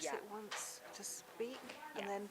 press it once to speak, and then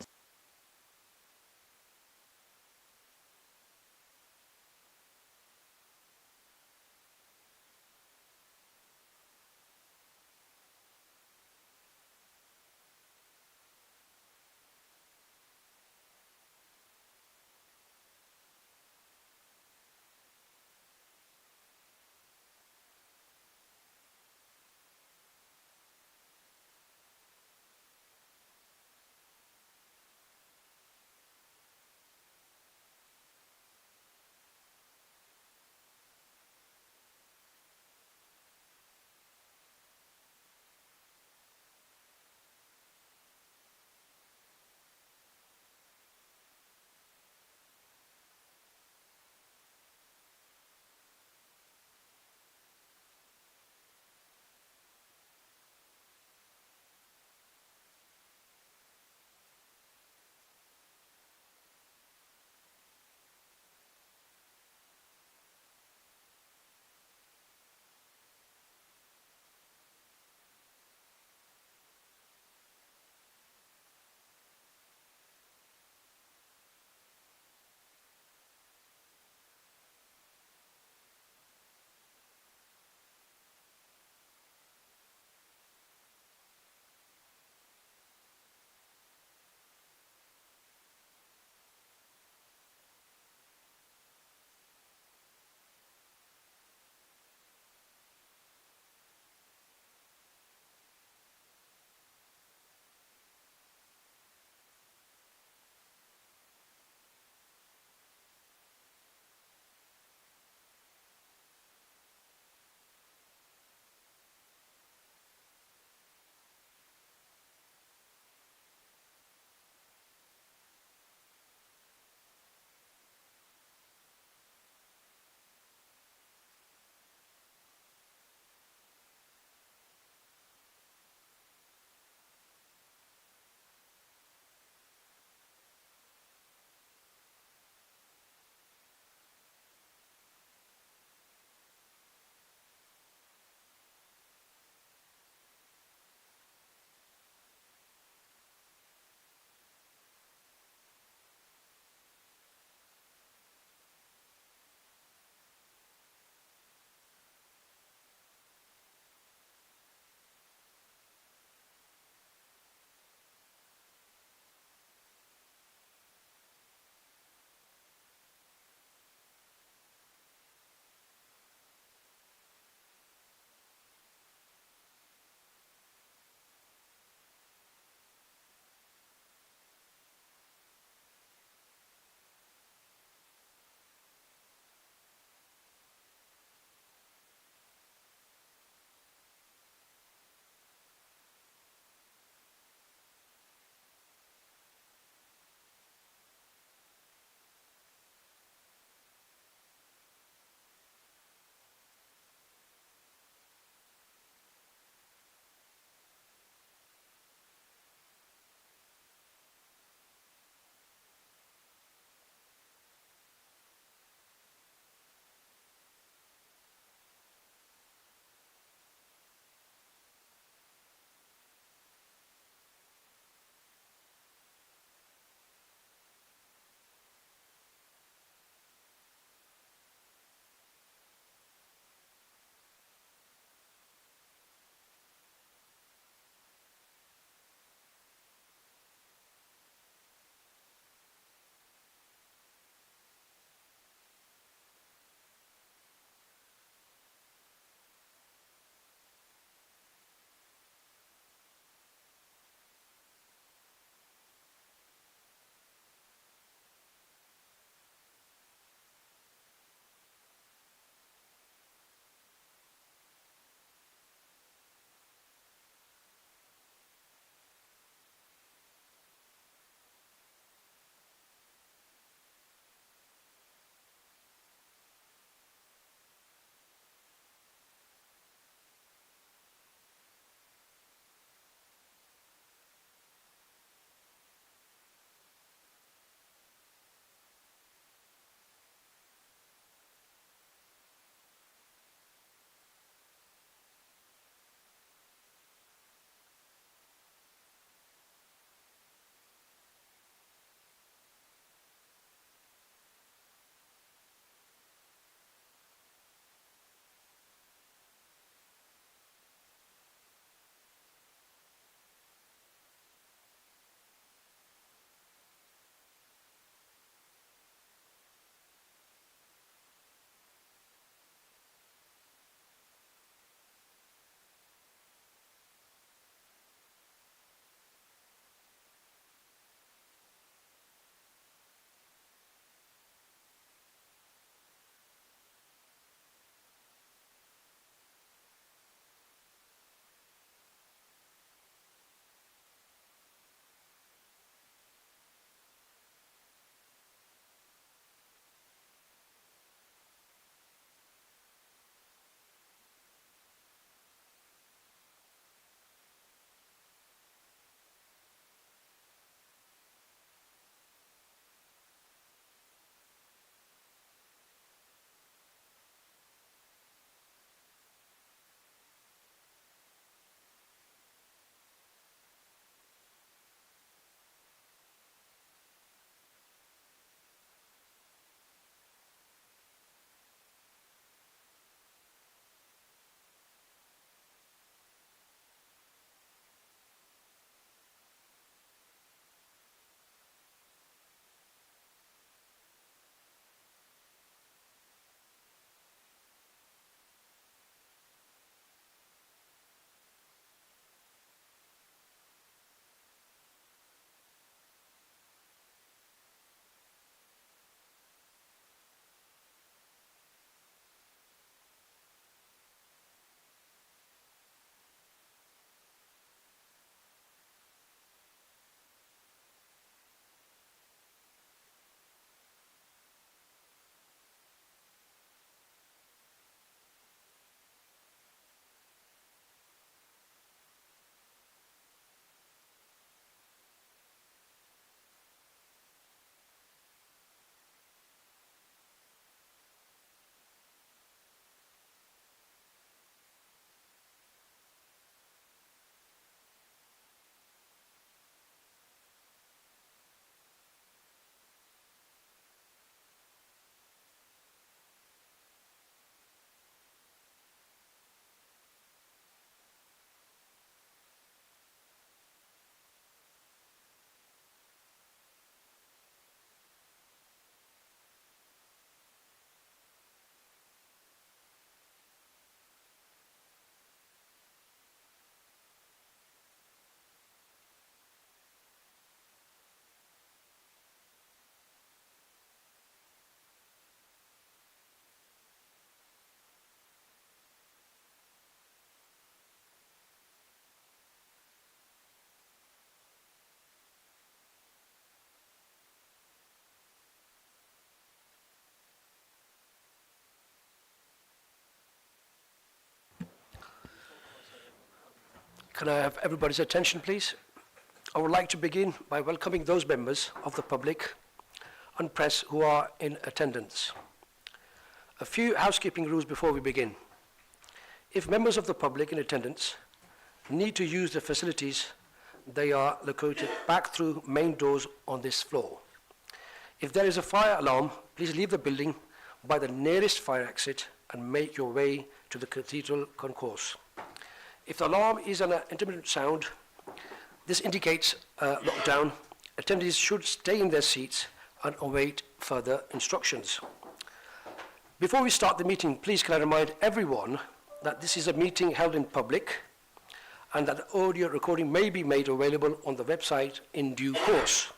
Can I have everybody's attention, please? I would like to begin by welcoming those members of the public and press who are in attendance. A few housekeeping rules before we begin. If members of the public in attendance need to use the facilities, they are located back through main doors on this floor. If there is a fire alarm, please leave the building by the nearest fire exit and make your way to the Cathedral Concourse. If the alarm is an intermittent sound, this indicates lockdown. Attendees should stay in their seats and await further instructions. Before we start the meeting, please can I remind everyone that this is a meeting held in public and that the audio recording may be made available on the website in due course.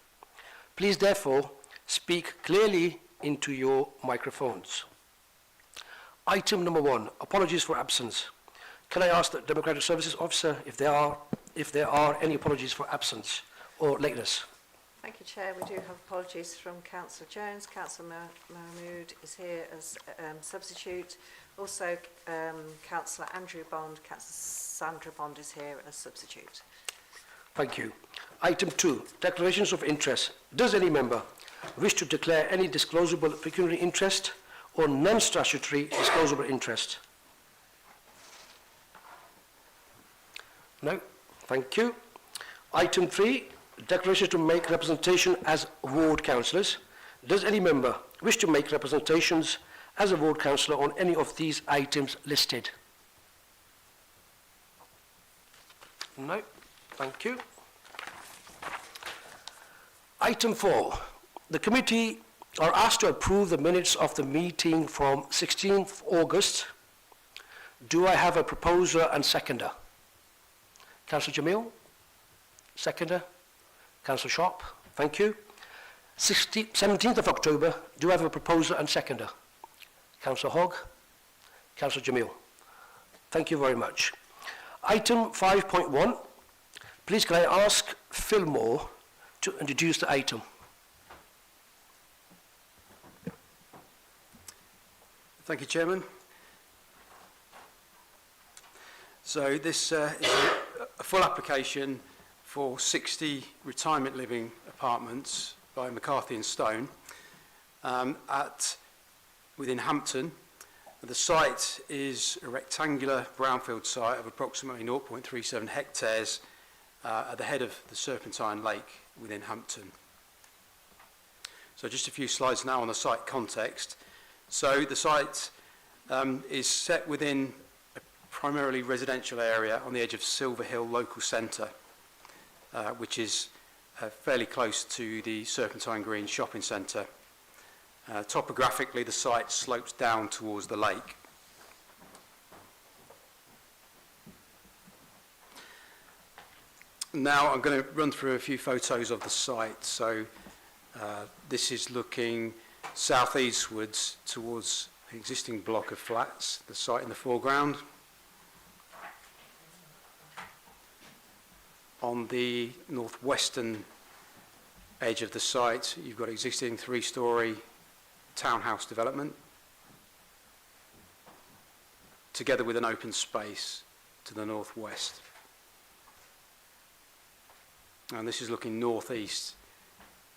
Please therefore speak clearly into your microphones. Item number 1, apologies for absence. Can I ask the Democratic Services Officer if there are any apologies for absence or lateness? Thank you, Chair. We do have apologies from Councillor Jones. Councillor Mahmood is here as substitute. Also, Councillor Andrew Bond, Councillor Sandra Bond is here as substitute. Thank you. Item 2, declarations of interest. Does any member wish to declare any disclosable pecuniary interest or non-statutory disclosable interest? No? Thank you. Item 3, declarations to make representation as ward councillors. Does any member wish to make representations as a ward councillor on any of these items listed? No? Thank you. Item 4, the committee are asked to approve the minutes of the meeting from 16th August. Do I have a proposer and seconder? Councillor Jamil, seconder. Councillor Sharp, thank you. 17th of October, do I have a proposer and seconder? Councillor Hogg, Councillor Jamil. Thank you very much. Item 5.1, please can I ask Phil Moore to introduce the item? Thank you, Chairman. So this is a full application for 60 retirement living apartments by McCarthy and Stone within Hampton. The site is a rectangular brownfield site of approximately 0.37 hectares at the head of the Serpentine Lake within Hampton. So just a few slides now on the site context. So the site is set within a primarily residential area on the edge of Silver Hill Local Centre, which is fairly close to the Serpentine Green Shopping Centre. Topographically, the site slopes down towards the lake. Now I'm going to run through a few photos of the site. So this is looking southeastwards towards the existing block of flats, the site in the foreground. On the northwestern edge of the site, you've got existing 3-storey townhouse development, together with an open space to the northwest. And this is looking northeast,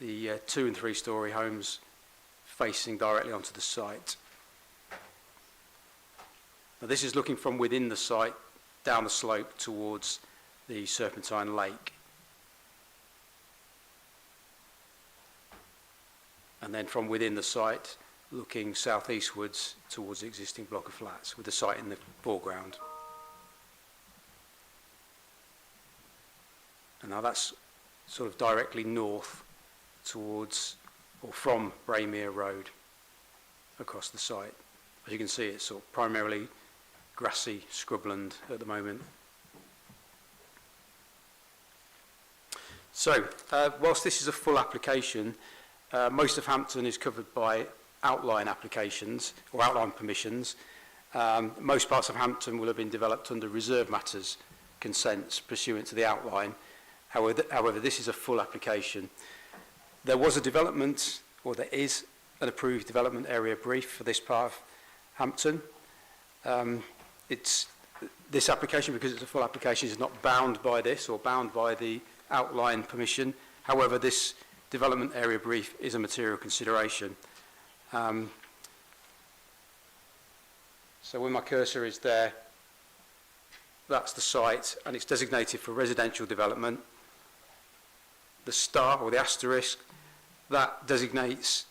the 2- and 3-storey homes facing directly onto the site. Now this is looking from within the site down the slope towards the Serpentine Lake. And then from within the site, looking southeastwards towards the existing block of flats, with the site in the foreground. And now that's sort of directly north towards, or from Braymere Road across the site. As you can see, it's sort of primarily grassy scrubland at the moment. So, whilst this is a full application, most of Hampton is covered by outline applications or outline permissions. Most parts of Hampton will have been developed under reserve matters consents pursuant to the outline. However, this is a full application. There was a development, or there is an approved development area brief for this part of Hampton. It's This application, because it's a full application, is not bound by this or bound by the outline permission. However, this development area brief is a material consideration. So when my cursor is there, that's the site, and it's designated for residential development. The star or the asterisk, that designates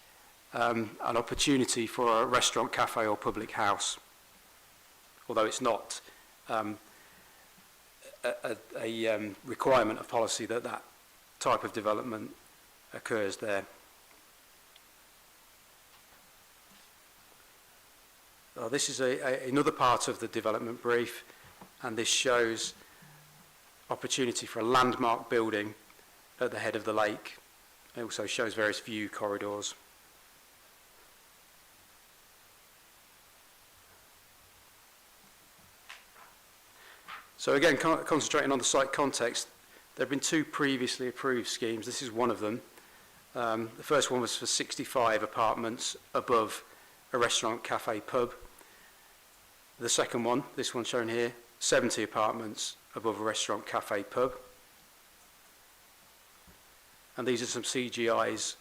an opportunity for a restaurant, cafe or public house, although it's not a requirement of policy that that type of development occurs there. This is another part of the development brief, and this shows opportunity for a landmark building at the head of the lake. It also shows various view corridors. So again, concentrating on the site context, there have been two previously approved schemes. This is one of them. The first one was for 65 apartments above a restaurant, cafe, pub. The second one, this one shown here, 70 apartments above a restaurant, cafe, pub. And these are some CGIs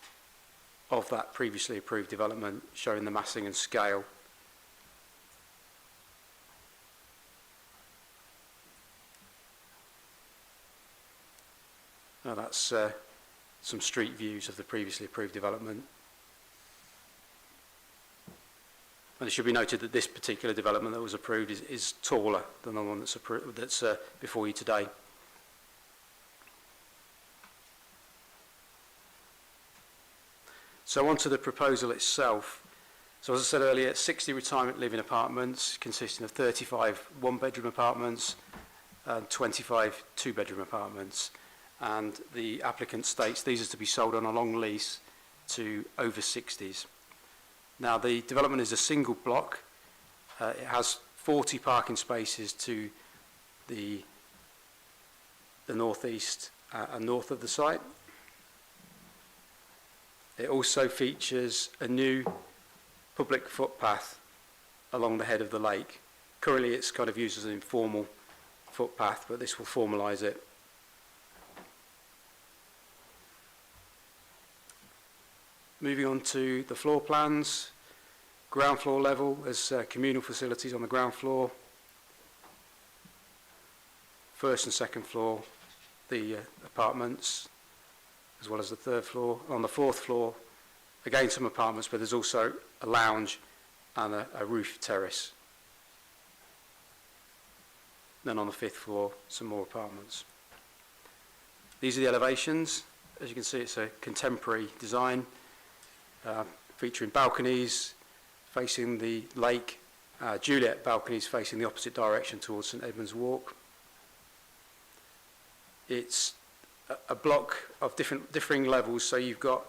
of that previously approved development, showing the massing and scale. Now that's some street views of the previously approved development. And it should be noted that this particular development that was approved is taller than the one that's before you today. So on to the proposal itself. So as I said earlier, 60 retirement living apartments consisting of 35 one-bedroom apartments and 25 two-bedroom apartments. And the applicant states these are to be sold on a long lease to over 60s. Now, the development is a single block. It has 40 parking spaces to the northeast and north of the site. It also features a new public footpath along the head of the lake. Currently, it's kind of used as an informal footpath, but this will formalise it. Moving on to the floor plans, ground floor level, there's communal facilities on the ground floor. First and second floor, the apartments, as well as the third floor. On the fourth floor, again some apartments, but there's also a lounge and a roof terrace. Then on the fifth floor, some more apartments. These are the elevations. As you can see, it's a contemporary design. Featuring balconies facing the lake, Juliet balconies facing the opposite direction towards St Edmund's Walk. It's a block of differing levels, so you've got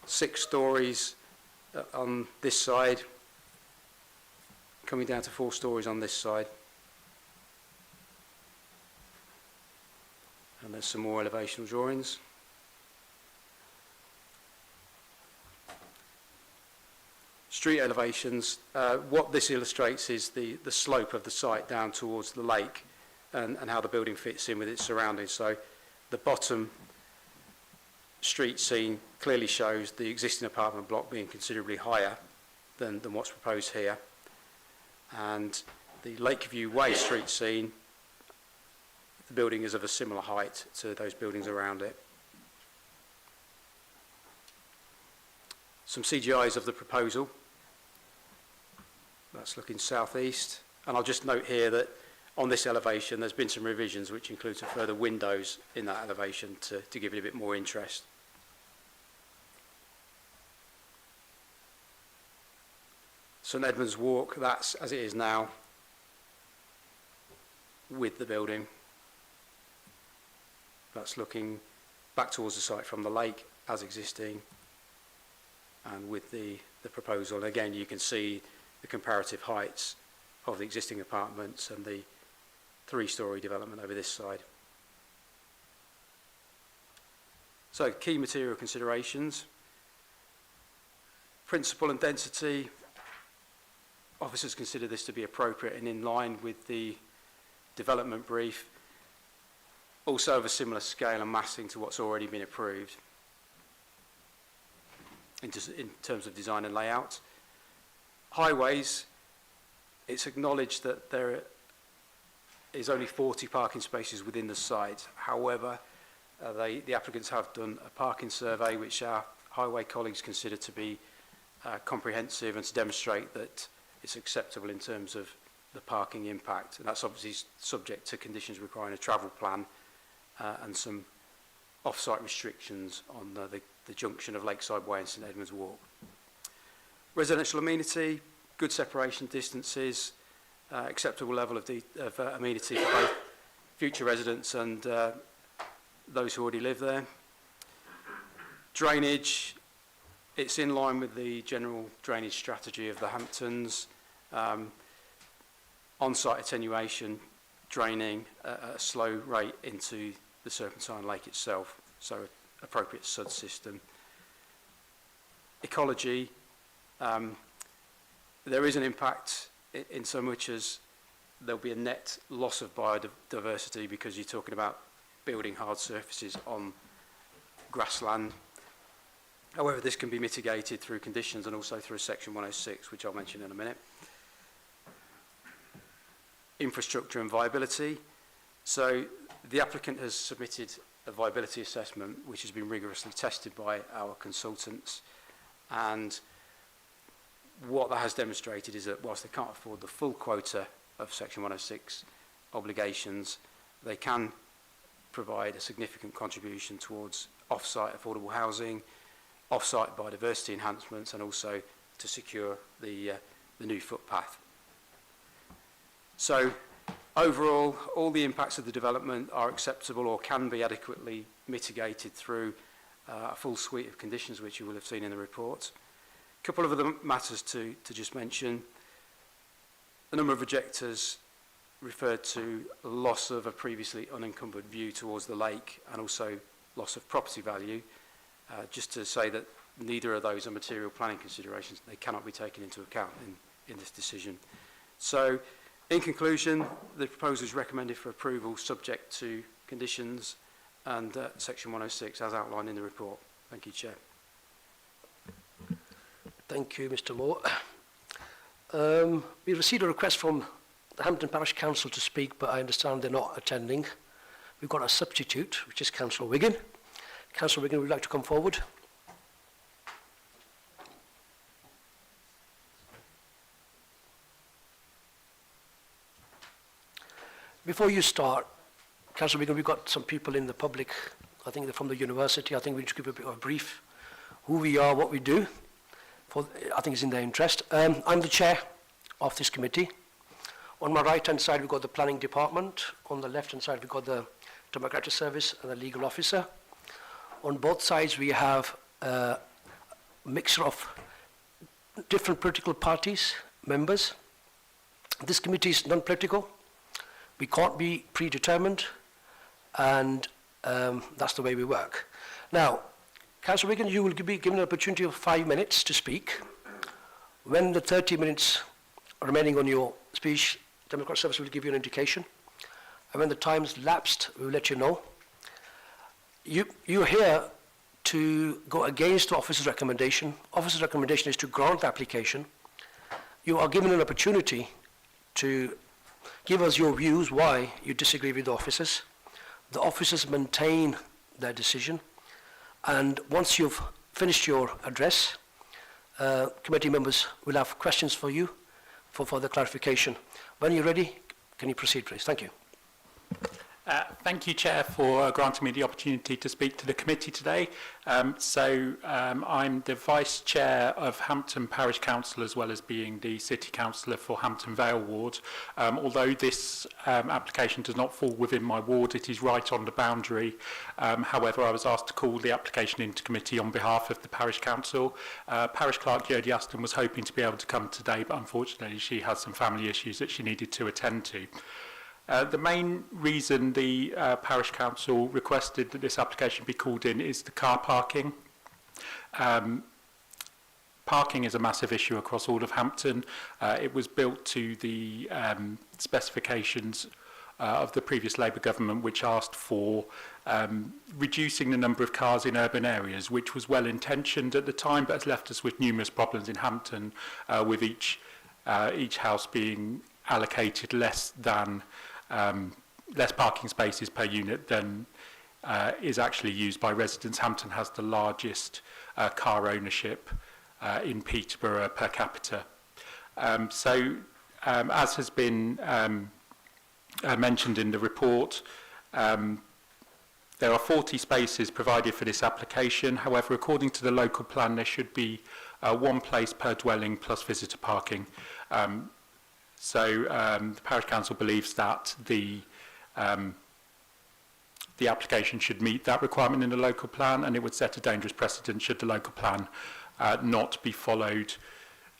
6 stories on this side, coming down to 4 stories on this side. And there's some more elevational drawings. Street elevations, what this illustrates is the slope of the site down towards the lake and how the building fits in with its surroundings. So the bottom street scene clearly shows the existing apartment block being considerably higher than what's proposed here. And the Lakeview Way street scene, the building is of a similar height to those buildings around it. Some CGIs of the proposal. That's looking southeast. And I'll just note here that on this elevation there's been some revisions which include some further windows in that elevation to give it a bit more interest. St Edmund's Walk, that's as it is now with the building. That's looking back towards the site from the lake as existing and with the proposal. And again, you can see the comparative heights of the existing apartments and the 3-storey development over this side. So key material considerations. Principle and density. Officers consider this to be appropriate and in line with the development brief, also of a similar scale and massing to what's already been approved in terms of design and layout. Highways, it's acknowledged that there is only 40 parking spaces within the site. However, the applicants have done a parking survey which our highway colleagues consider to be comprehensive and to demonstrate that it's acceptable in terms of the parking impact. And that's obviously subject to conditions requiring a travel plan and some off-site restrictions on the junction of Lakeside Way and St Edmunds Walk. Residential amenity, good separation distances, acceptable level of amenity for both future residents and those who already live there. Drainage, it's in line with the general drainage strategy of the Hamptons. On-site attenuation, draining at a slow rate into the Serpentine Lake itself, so appropriate sud system. Ecology, there is an impact in so much as there'll be a net loss of biodiversity because you're talking about building hard surfaces on grassland. However, this can be mitigated through conditions and also through Section 106, which I'll mention in a minute. Infrastructure and viability. So the applicant has submitted a viability assessment which has been rigorously tested by our consultants, and what that has demonstrated is that whilst they can't afford the full quota of Section 106 obligations, they can provide a significant contribution towards off-site affordable housing, off-site biodiversity enhancements, and also to secure the new footpath. So overall, all the impacts of the development are acceptable or can be adequately mitigated through a full suite of conditions which you will have seen in the report. A couple of other matters to just mention. A number of objectors referred to loss of a previously unencumbered view towards the lake and also loss of property value. Just to say that neither of those are material planning considerations. They cannot be taken into account in this decision. So, in conclusion, the proposal is recommended for approval subject to conditions and Section 106 as outlined in the report. Thank you, Chair. Thank you, Mr. Moore. We received a request from the Hampton Parish Council to speak, but I understand they're not attending. We've got a substitute, which is Councillor Wiggin. Councillor Wiggin, would you like to come forward? Before you start, Councillor Wiggin, we've got some people in the public. I think they're from the university. I think we need to give a bit of a brief who we are, what we do. I think it's in their interest. I'm the chair of this committee. On my right-hand side, we've got the planning department. On the left-hand side, we've got the democratic service and the legal officer. On both sides, we have a mixture of different political parties, members. This committee is non-political. We can't be predetermined, and that's the way we work. Now, Councillor Wiggin, you will be given an opportunity of 5 minutes to speak. When the 30 minutes remaining on your speech, Democratic Service will give you an indication. And when the time's lapsed, we will let you know. You're here to go against the officer's recommendation. Officer's recommendation is to grant the application. You are given an opportunity to give us your views why you disagree with the officers. The officers maintain their decision. And once you've finished your address, committee members will have questions for you for further clarification. When you're ready, can you proceed, please? Thank you. Thank you, Chair, for granting me the opportunity to speak to the committee today. I'm the Vice Chair of Hampton Parish Council, as well as being the City Councillor for Hampton Vale Ward. Although this application does not fall within my ward, it is right on the boundary. However, I was asked to call the application into committee on behalf of the Parish Council. Parish Clerk Jodie Aston was hoping to be able to come today, but unfortunately she has some family issues that she needed to attend to. The main reason the Parish Council requested that this application be called in is the car parking. Parking is a massive issue across all of Hampton. It was built to the specifications of the previous Labour government, which asked for reducing the number of cars in urban areas, which was well intentioned at the time, but has left us with numerous problems in Hampton, with each house being allocated less parking spaces per unit than is actually used by residents. Hampton has the largest car ownership in Peterborough per capita. As has been mentioned in the report, there are 40 spaces provided for this application. However, according to the local plan, there should be one place per dwelling plus visitor parking. The Parish Council believes that the application should meet that requirement in the local plan, and it would set a dangerous precedent should the local plan not be followed.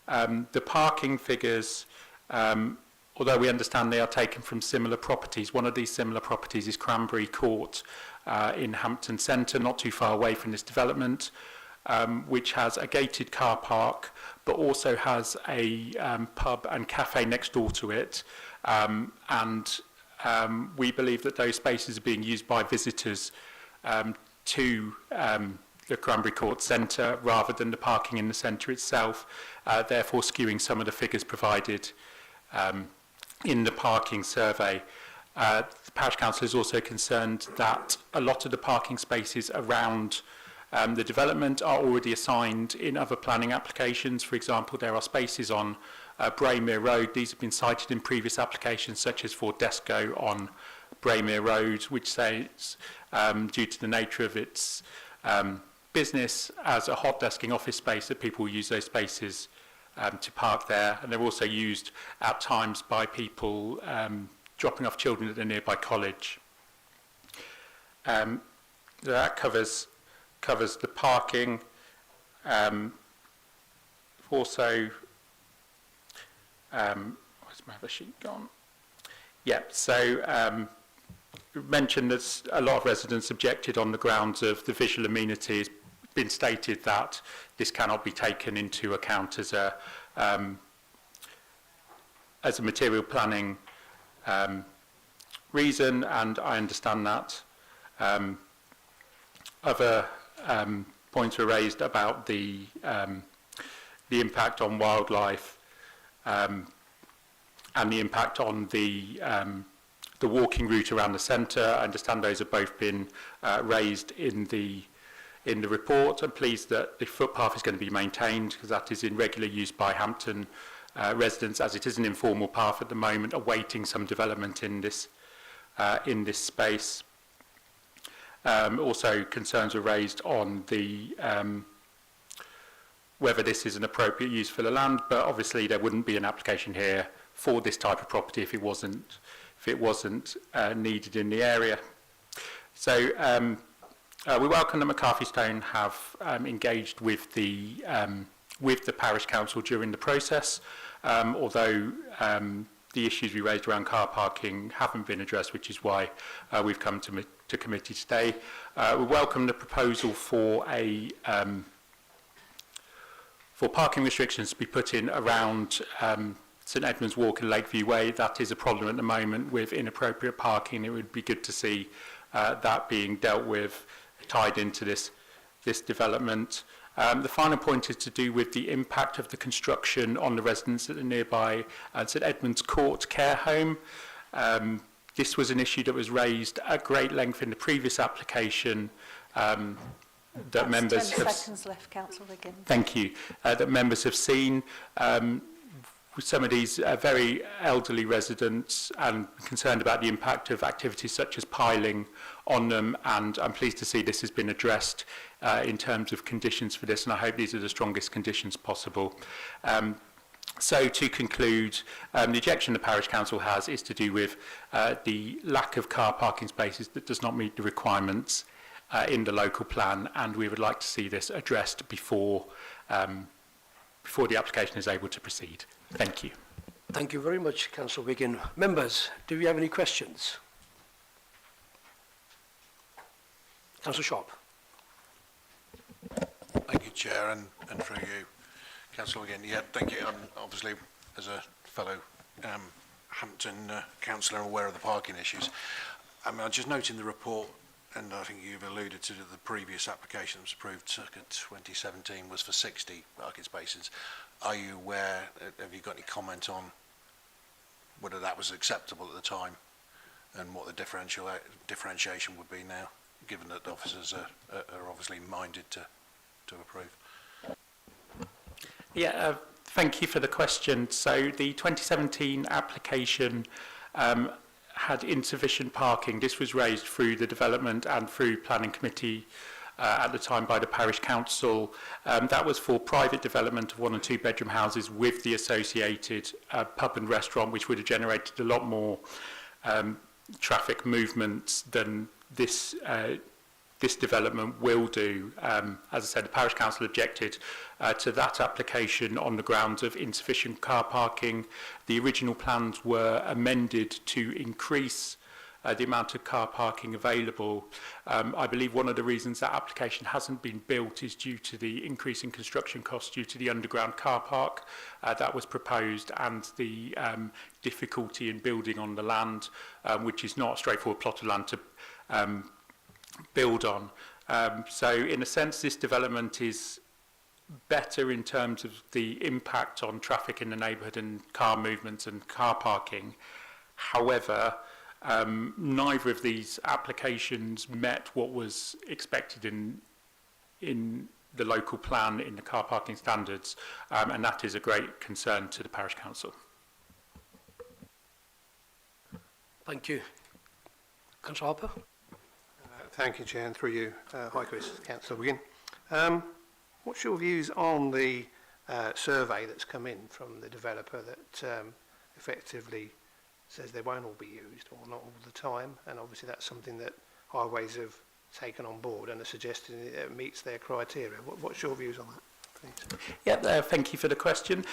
The parking figures, although we understand they are taken from similar properties, one of these similar properties is Cranberry Court in Hampton Centre, not too far away from this development, which has a gated car park, but also has a pub and cafe next door to it. We believe that those spaces are being used by visitors to the Cranberry Court Centre rather than the parking in the centre itself, therefore skewing some of the figures provided in the parking survey. The Parish Council is also concerned that a lot of the parking spaces around the development are already assigned in other planning applications. For example, there are spaces on Braemere Road. These have been cited in previous applications, such as for Desco on Braemere Road, which says, due to the nature of its business as a hot desking office space, that people use those spaces to park there. And they're also used at times by people dropping off children at the nearby college. That covers the parking. Also, where's my other sheet gone? Yeah, so mentioned that a lot of residents objected on the grounds of the visual amenities. It's been stated that this cannot be taken into account as a material planning reason, and I understand that. Other points were raised about the impact on wildlife and the impact on the walking route around the centre. I understand those have both been raised in the report. I'm pleased that the footpath is going to be maintained, because that is in regular use by Hampton residents, as it is an informal path at the moment, awaiting some development in this space. Also, concerns were raised on the whether this is an appropriate use for the land, but obviously there wouldn't be an application here for this type of property if it wasn't needed in the area. So we welcome that McCarthy Stone have engaged with the Parish Council during the process, although the issues we raised around car parking haven't been addressed, which is why we've come to committee today. We welcome the proposal for parking restrictions to be put in around St Edmunds Walk and Lakeview Way. That is a problem at the moment with inappropriate parking. It would be good to see that being dealt with, tied into this development. The final point is to do with the impact of the construction on the residents at the nearby St Edmunds Court care home. This was an issue that was raised at great length in the previous application that members 10 seconds left, Councillor Wiggins. Thank you. That members have seen. Some of these very elderly residents and concerned about the impact of activities such as piling on them, and I'm pleased to see this has been addressed in terms of conditions for this, and I hope these are the strongest conditions possible. So to conclude, the objection the Parish Council has is to do with the lack of car parking spaces that does not meet the requirements in the local plan, and we would like to see this addressed before the application is able to proceed. Thank you. Thank you very much, Councillor Wiggin. Members, do you have any questions? Councillor Sharp. Thank you, Chair, and through you, Councillor Wiggin. Yeah, thank you. Obviously, as a fellow Hampton councillor and aware of the parking issues. I mean, I just note in the report, and I think you've alluded to the previous application that was approved circa 2017 was for 60 parking spaces. Are you aware, have you got any comment on whether that was acceptable at the time and what the differentiation would be now, given that the officers are obviously minded to approve? Yeah, thank you for the question. So the 2017 application had insufficient parking. This was raised through the development and through planning committee at the time by the parish council. That was for private development of 1 and 2 bedroom houses with the associated pub and restaurant, which would have generated a lot more traffic movements than this development will do. As I said, the parish council objected to that application on the grounds of insufficient car parking. The original plans were amended to increase the amount of car parking available. I believe one of the reasons that application hasn't been built is due to the increase in construction costs due to the underground car park that was proposed, and the difficulty in building on the land, which is not a straightforward plot of land to build on. So in a sense, this development is better in terms of the impact on traffic in the neighbourhood and car movements and car parking. However, neither of these applications met what was expected in the local plan in the car parking standards, and that is a great concern to the parish council. Thank you. Councillor Harper? Thank you, Chair, and through you. Hi, Chris, Councillor Wiggin. What's your views on the survey that's come in from the developer that effectively says they won't all be used, or not all the time, and obviously that's something that Highways have taken on board and are suggesting it meets their criteria? What's your views on that, please? Yeah, thank you for the question.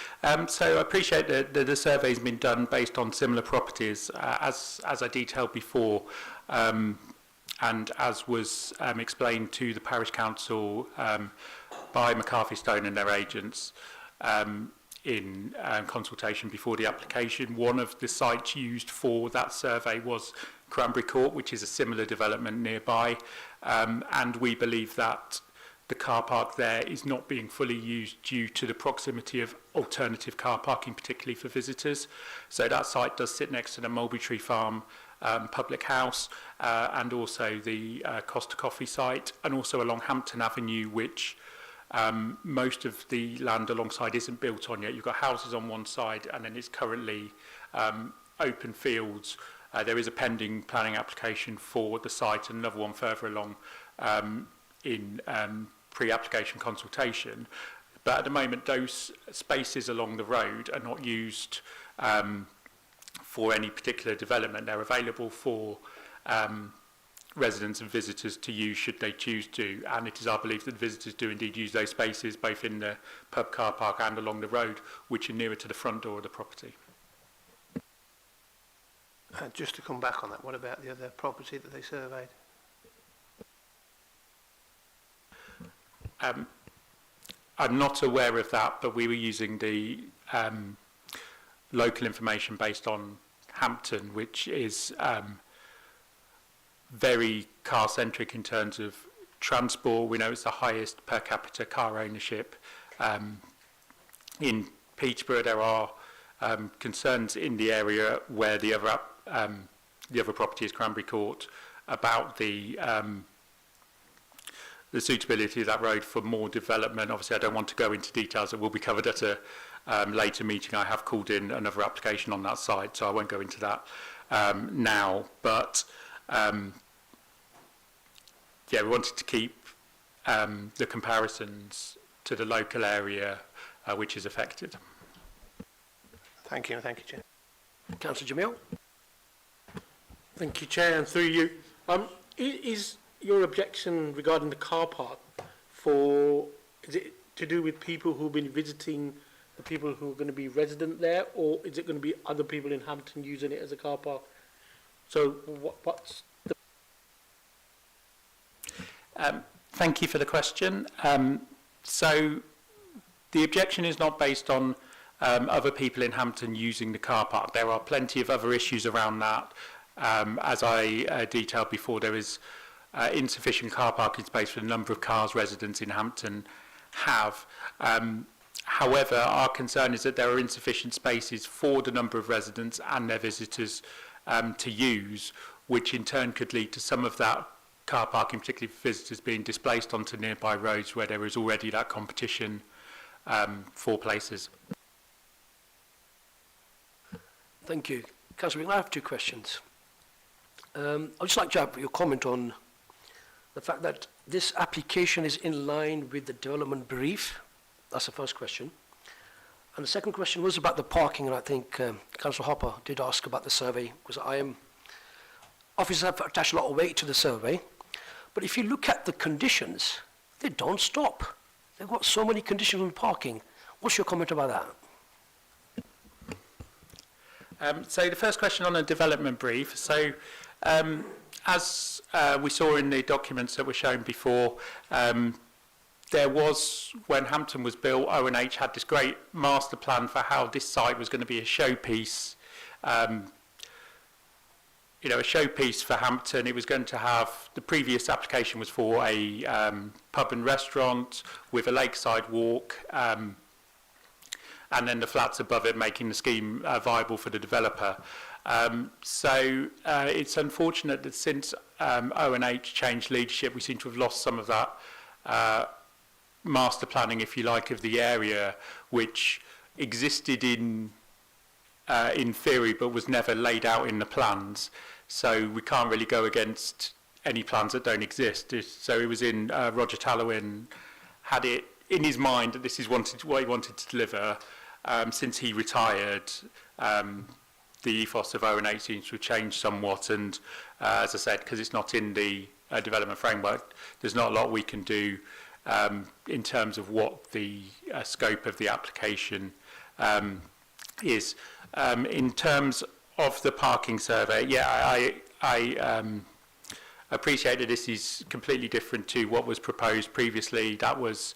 So I appreciate that the survey's been done based on similar properties, as I detailed before, and as was explained to the parish council by McCarthy Stone and their agents in consultation before the application. One of the sites used for that survey was Cranberry Court, which is a similar development nearby, and we believe that the car park there is not being fully used due to the proximity of alternative car parking, particularly for visitors. So that site does sit next to the Mulberry Tree Farm public house, and also the Costa Coffee site, and also along Hampton Avenue, which most of the land alongside isn't built on yet. You've got houses on one side, and then it's currently open fields. There is a pending planning application for the site, and another one further along in pre-application consultation. But at the moment, those spaces along the road are not used for any particular development. They're available for residents and visitors to use should they choose to, and it is our belief that visitors do indeed use those spaces both in the pub car park and along the road, which are nearer to the front door of the property. Just to come back on that, what about the other property that they surveyed? I'm not aware of that, but we were using the local information based on Hampton, which is very car-centric in terms of transport. We know it's the highest per capita car ownership. In Peterborough, there are concerns in the area where the other property is Cranberry Court about the suitability of that road for more development. Obviously, I don't want to go into details that will be covered at a later meeting. I have called in another application on that site, so I won't go into that now. But yeah, we wanted to keep the comparisons to the local area which is affected. Thank you, Chair. Councillor Jamil? Thank you, Chair, and through you. Is your objection regarding the car park is it to do with people who've been visiting, the people who are going to be resident there, or is it going to be other people in Hampton using it as a car park? So what's the... Thank you for the question. So the objection is not based on other people in Hampton using the car park. There are plenty of other issues around that. As I detailed before, there is insufficient car parking space for the number of cars residents in Hampton have. However, our concern is that there are insufficient spaces for the number of residents and their visitors to use, which in turn could lead to some of that car parking, particularly for visitors, being displaced onto nearby roads where there is already that competition for places. Thank you. Councillor Wick, I have two questions. I'd just like to have your comment on the fact that this application is in line with the development brief. That's the first question. And the second question was about the parking, and I think Councillor Hopper did ask about the survey, because officers have attached a lot of weight to the survey, but if you look at the conditions, they don't stop. They've got so many conditions on parking. What's your comment about that? So the first question on the development brief. So as we saw in the documents that were shown before, there was, when Hampton was built, O&H had this great master plan for how this site was going to be a showpiece. A showpiece for Hampton. It was going to have, the previous application was for a pub and restaurant with a lakeside walk, and then the flats above it, making the scheme viable for the developer. So it's unfortunate that since O&H changed leadership, we seem to have lost some of that master planning, if you like, of the area, which existed in theory but was never laid out in the plans. So we can't really go against any plans that don't exist. So it was in Roger Tallowin had it in his mind that this is what he wanted to deliver. Since he retired, the ethos of O&H seems to have changed somewhat, and as I said, because it's not in the development framework, there's not a lot we can do in terms of what the scope of the application is. In terms of the parking survey, I appreciate that this is completely different to what was proposed previously. That was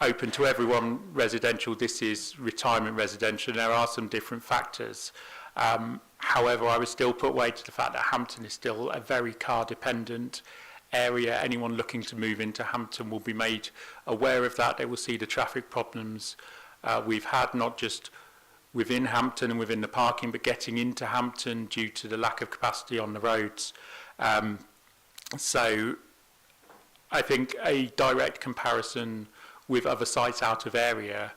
open to everyone residential. This is retirement residential. There are some different factors. However, I would still put weight to the fact that Hampton is still a very car-dependent area. Anyone looking to move into Hampton will be made aware of that. They will see the traffic problems we've had, not just within Hampton and within the parking, but getting into Hampton due to the lack of capacity on the roads. So I think a direct comparison with other sites out of area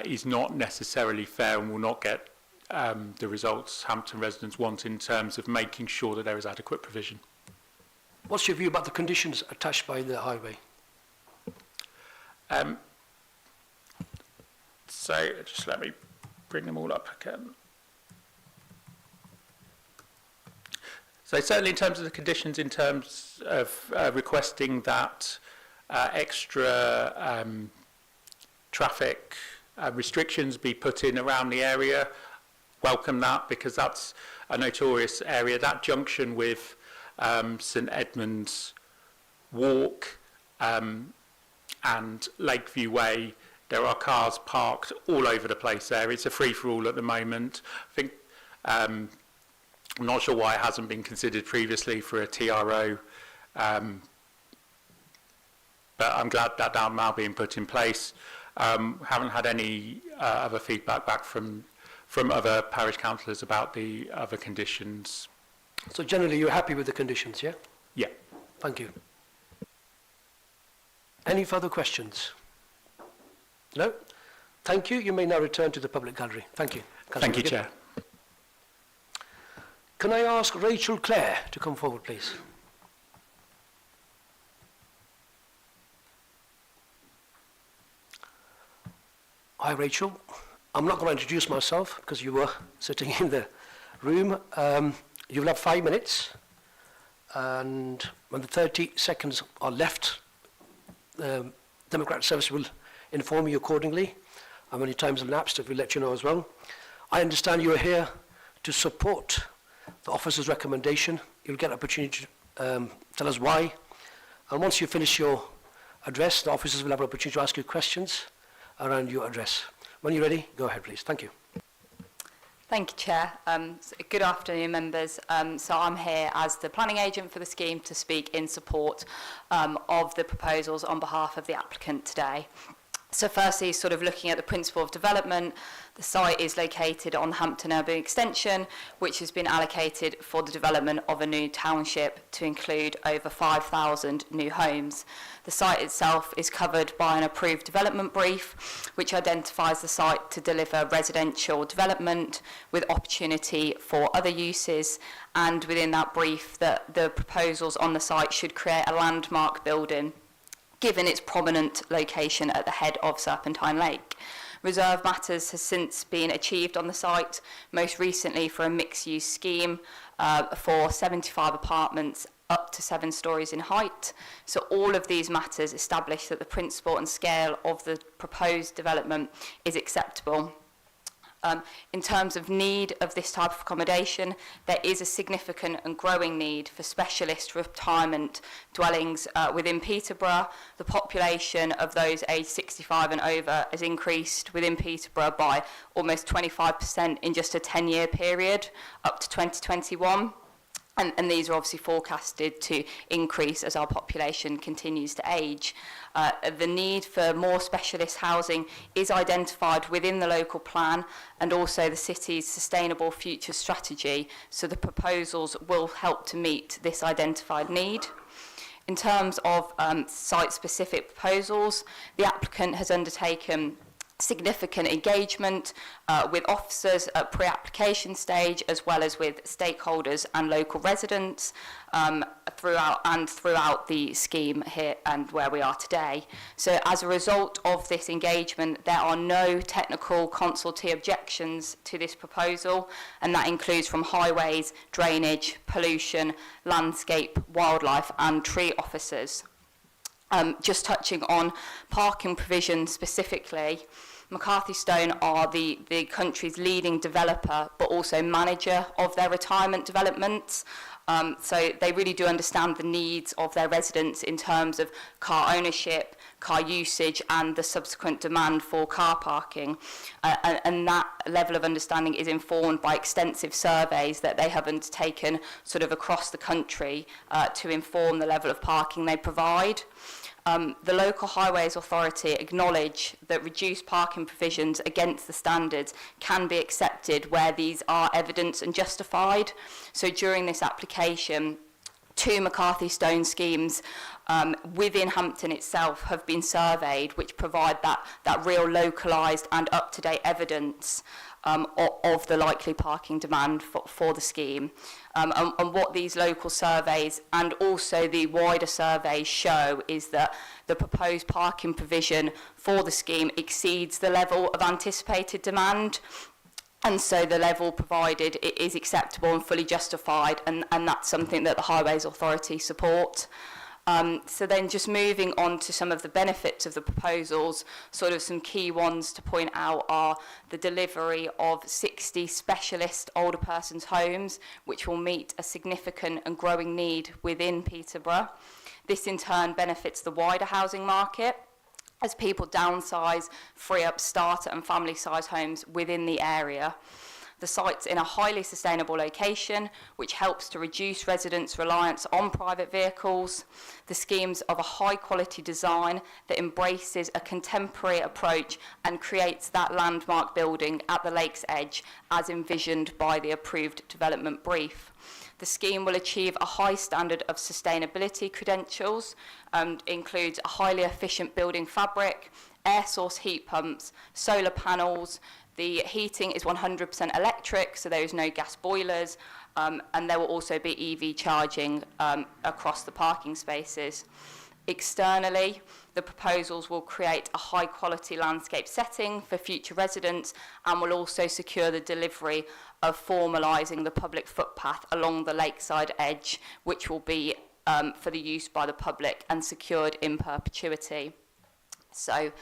is not necessarily fair and will not get the results Hampton residents want in terms of making sure that there is adequate provision. What's your view about the conditions attached by the highway? So just let me bring them all up again. So certainly in terms of the conditions, in terms of requesting that extra traffic restrictions be put in around the area, welcome that, because that's a notorious area. That junction with St Edmunds Walk and Lakeview Way, there are cars parked all over the place there. It's a free-for-all at the moment. I think I'm not sure why it hasn't been considered previously for a TRO, but I'm glad that that's now being put in place. Haven't had any other feedback back from other parish councillors about the other conditions. So generally you're happy with the conditions, yeah? Yeah. Thank you. Any further questions? No? Thank you. You may now return to the public gallery. Thank you. Thank you, Chair. Can I ask Rachel Clare to come forward, please? Hi, Rachel. I'm not going to introduce myself because you were sitting in the room. You'll have 5 minutes, and when the 30 seconds are left, the Democratic Service will inform you accordingly. How many times have lapsed, if we let you know as well. I understand you are here to support the officer's recommendation. You'll get an opportunity to tell us why. And once you finish your address, the officers will have an opportunity to ask you questions. around your address. When you're ready, go ahead, please. Thank you. Thank you, Chair. Good afternoon, members. So I'm here as the planning agent for the scheme to speak in support of the proposals on behalf of the applicant today. So firstly, sort of looking at the principle of development, the site is located on the Hampton Urban Extension, which has been allocated for the development of a new township to include over 5,000 new homes. The site itself is covered by an approved development brief, which identifies the site to deliver residential development with opportunity for other uses, and within that brief, that the proposals on the site should create a landmark building given its prominent location at the head of Serpentine Lake. Reserve matters has since been achieved on the site, most recently for a mixed-use scheme for 75 apartments up to 7 stories in height. So all of these matters establish that the principle and scale of the proposed development is acceptable. In terms of need of this type of accommodation, there is a significant and growing need for specialist retirement dwellings within Peterborough. The population of those aged 65 and over has increased within Peterborough by almost 25% in just a 10-year period, up to 2021. And these are obviously forecasted to increase as our population continues to age. The need for more specialist housing is identified within the local plan and also the city's sustainable future strategy, so the proposals will help to meet this identified need. In terms of site-specific proposals, the applicant has undertaken significant engagement with officers at pre-application stage, as well as with stakeholders and local residents throughout the scheme here and where we are today. So as a result of this engagement, there are no technical consultee objections to this proposal, and that includes from highways, drainage, pollution, landscape, wildlife and tree officers. Just touching on parking provision specifically, McCarthy Stone are the country's leading developer, but also manager of their retirement developments. So they really do understand the needs of their residents in terms of car ownership, car usage, and the subsequent demand for car parking. And that level of understanding is informed by extensive surveys that they have undertaken sort of across the country to inform the level of parking they provide. The local highways authority acknowledge that reduced parking provisions against the standards can be accepted where these are evidence and justified. So during this application, 2 McCarthy Stone schemes within Hampton itself have been surveyed, which provide that real localised and up-to-date evidence of the likely parking demand for the scheme. And what these local surveys and also the wider surveys show is that the proposed parking provision for the scheme exceeds the level of anticipated demand. And so the level provided is acceptable and fully justified, and that's something that the Highways Authority support. So then just moving on to some of the benefits of the proposals, sort of some key ones to point out are the delivery of 60 specialist older persons homes, which will meet a significant and growing need within Peterborough. This in turn benefits the wider housing market as people downsize, free up starter and family size homes within the area. The site's in a highly sustainable location, which helps to reduce residents' reliance on private vehicles. The scheme's of a high quality design that embraces a contemporary approach and creates that landmark building at the lake's edge as envisioned by the approved development brief. The scheme will achieve a high standard of sustainability credentials and includes a highly efficient building fabric, air source heat pumps, solar panels. The heating is 100% electric, so there is no gas boilers, and there will also be EV charging across the parking spaces. Externally, the proposals will create a high quality landscape setting for future residents and will also secure the delivery of formalising the public footpath along the lakeside edge, which will be for the use by the public and secured in perpetuity. So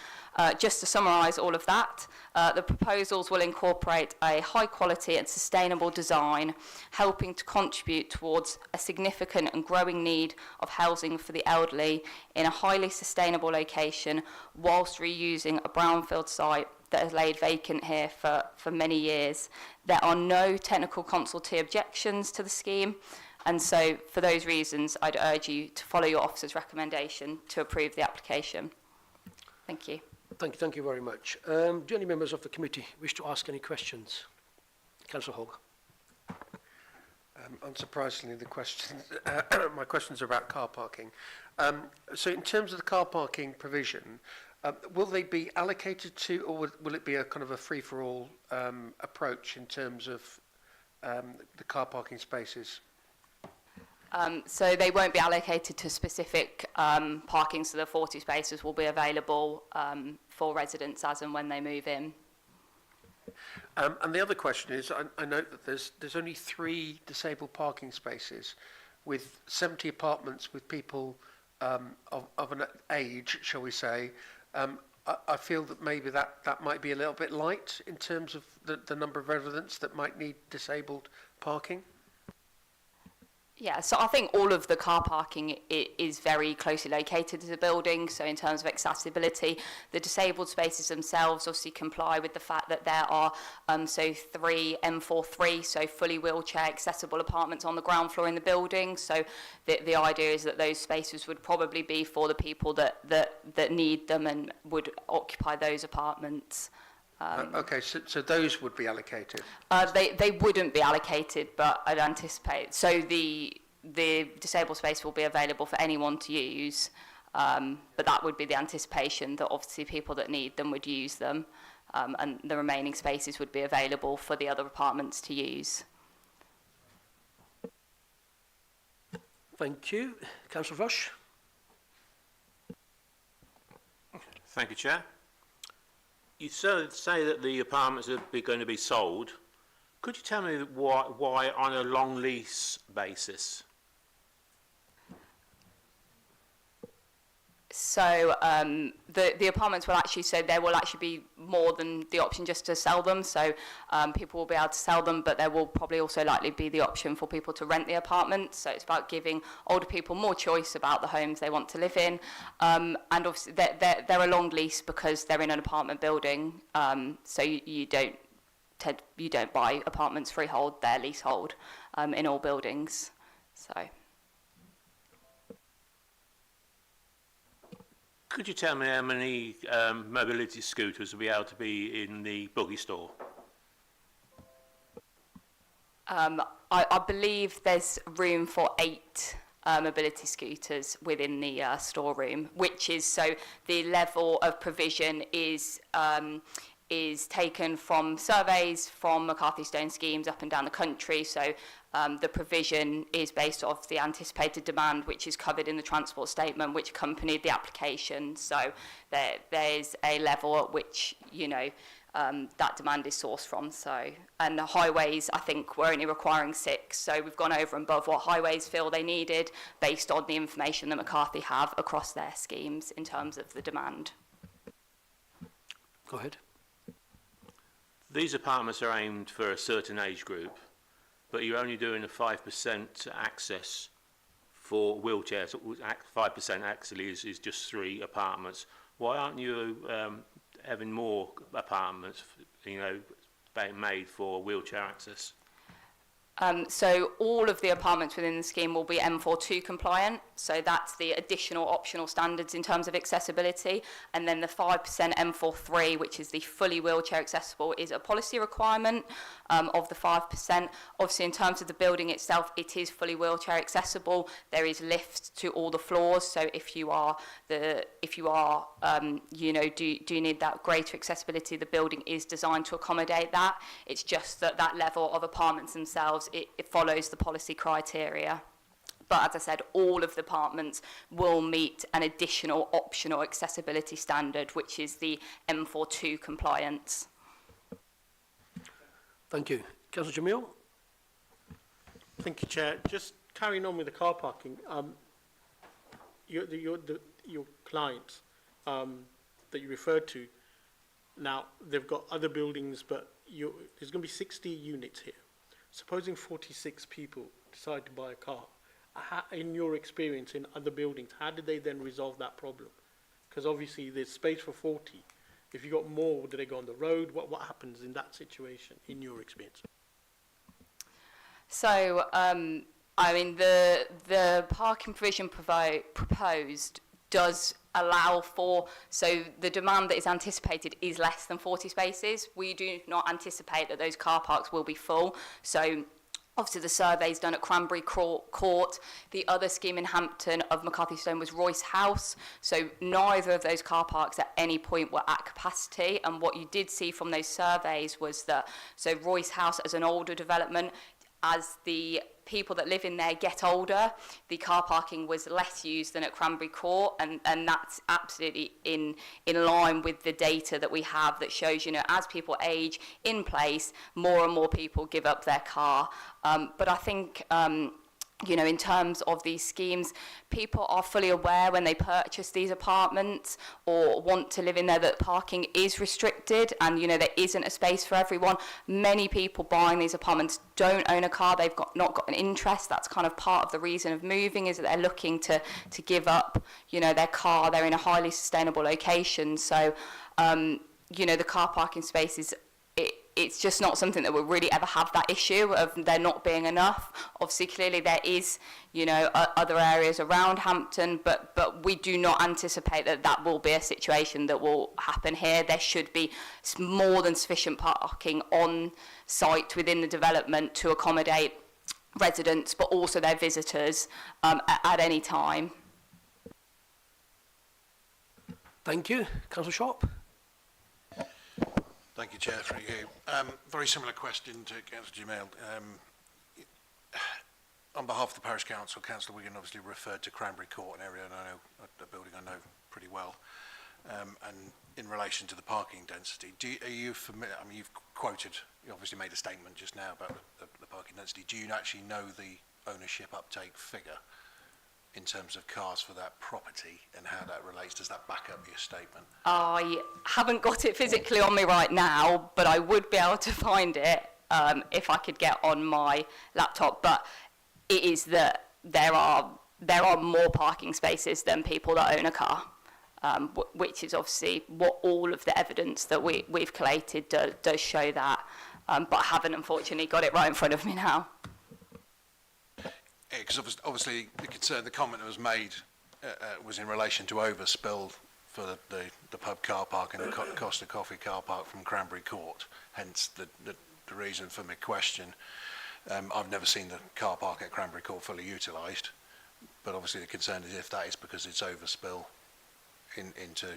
just to summarise all of that, the proposals will incorporate a high quality and sustainable design, helping to contribute towards a significant and growing need of housing for the elderly in a highly sustainable location, whilst reusing a brownfield site that has laid vacant here for many years. There are no technical consultee objections to the scheme, and so for those reasons I'd urge you to follow your officer's recommendation to approve the application. Thank you. Thank you very much. Do any members of the committee wish to ask any questions? Councillor Hogg. Unsurprisingly, my questions are about car parking. So in terms of the car parking provision, will they be allocated to, or will it be a kind of a free-for-all approach in terms of the car parking spaces? So they won't be allocated to specific parking, so the 40 spaces will be available for residents as and when they move in. And the other question is, I note that there's only 3 disabled parking spaces with 70 apartments with people of an age, shall we say. I feel that maybe that might be a little bit light in terms of the number of residents that might need disabled parking. Yeah, so I think all of the car parking is very closely located to the building. So in terms of accessibility, the disabled spaces themselves obviously comply with the fact that there are 3 M43, so fully wheelchair accessible apartments on the ground floor in the building. So the idea is that those spaces would probably be for the people that need them and would occupy those apartments. Okay, so those would be allocated? They wouldn't be allocated, but I'd anticipate. So the disabled space will be available for anyone to use, but that would be the anticipation that obviously people that need them would use them, and the remaining spaces would be available for the other apartments to use. Thank you. Councillor Rush. Thank you, Chair. You say that the apartments are going to be sold. Could you tell me why on a long lease basis? So the apartments will actually, so there will actually be more than the option just to sell them. So people will be able to sell them, but there will probably also likely be the option for people to rent the apartment. So it's about giving older people more choice about the homes they want to live in. And obviously they're a long lease because they're in an apartment building. So you don't buy apartments freehold, they're leasehold in all buildings. So. Could you tell me how many mobility scooters will be able to be in the buggy store? I believe there's room for 8 mobility scooters within the storeroom, which is, so the level of provision is taken from surveys from McCarthy Stone schemes up and down the country. So the provision is based off the anticipated demand, which is covered in the transport statement, which accompanied the application. So there's a level at which, that demand is sourced from. So, and the highways, I think, we're only requiring 6. So we've gone over and above what highways feel they needed based on the information that McCarthy have across their schemes in terms of the demand. Go ahead. These apartments are aimed for a certain age group, but you're only doing a 5% access for wheelchairs. 5% actually is just 3 apartments. Why aren't you having more apartments, being made for wheelchair access? So all of the apartments within the scheme will be M42 compliant. So that's the additional optional standards in terms of accessibility. And then the 5% M43, which is the fully wheelchair accessible, is a policy requirement of the 5%. Obviously, in terms of the building itself, it is fully wheelchair accessible. There is lifts to all the floors. So if you do need that greater accessibility, the building is designed to accommodate that. It's just that level of apartments themselves, it follows the policy criteria. But as I said, all of the apartments will meet an additional optional accessibility standard, which is the M42 compliance. Thank you. Councillor Jamil. Thank you, Chair. Just carrying on with the car parking, your clients, that you referred to, now they've got other buildings, but there's going to be 60 units here. Supposing 46 people decide to buy a car, in your experience in other buildings, how did they then resolve that problem? Because obviously there's space for 40. If you got more, do they go on the road? What happens in that situation, in your experience? So, I mean, the parking provision proposed does allow for, so the demand that is anticipated is less than 40 spaces. We do not anticipate that those car parks will be full. So obviously the surveys done at Cranberry Court. The other scheme in Hampton of McCarthy Stone was Royce House. So neither of those car parks at any point were at capacity. And what you did see from those surveys was that, so Royce House as an older development, as the people that live in there get older, the car parking was less used than at Cranberry Court, and that's absolutely in line with the data that we have that shows, you know, as people age in place, more and more people give up their car. But I think, you know, in terms of these schemes, people are fully aware when they purchase these apartments or want to live in there that parking is restricted and, you know, there isn't a space for everyone. Many people buying these apartments don't own a car. They've not got an interest. That's kind of part of the reason of moving, is that they're looking to give up, you know, their car. They're in a highly sustainable location. So, you know, the car parking spaces, it's just not something that will really ever have that issue of there not being enough. Obviously, clearly there is, you know, other areas around Hampton, but we do not anticipate that will be a situation that will happen here. There should be more than sufficient parking on site within the development to accommodate residents, but also their visitors at any time. Thank you. Councillor Sharp. Thank you, Chair, through you. Very similar question to Councillor Jamil. On behalf of the Parish Council, Councillor Wigan obviously referred to Cranberry Court, an area I know, a building I know pretty well. And in relation to the parking density, are you familiar? I mean, you've quoted, you obviously made a statement just now about the parking density. Do you actually know the ownership uptake figure in terms of cars for that property and how that relates? Does that back up your statement? I haven't got it physically on me right now, but I would be able to find it if I could get on my laptop. But it is that there are more parking spaces than people that own a car, which is obviously what all of the evidence that we've collated does show that. But I haven't unfortunately got it right in front of me now. Because obviously the comment that was made was in relation to overspill for the pub car park and the Costa Coffee car park from Cranberry Court, hence the reason for my question. I've never seen the car park at Cranberry Court fully utilised, but obviously the concern is if that is because it's overspill into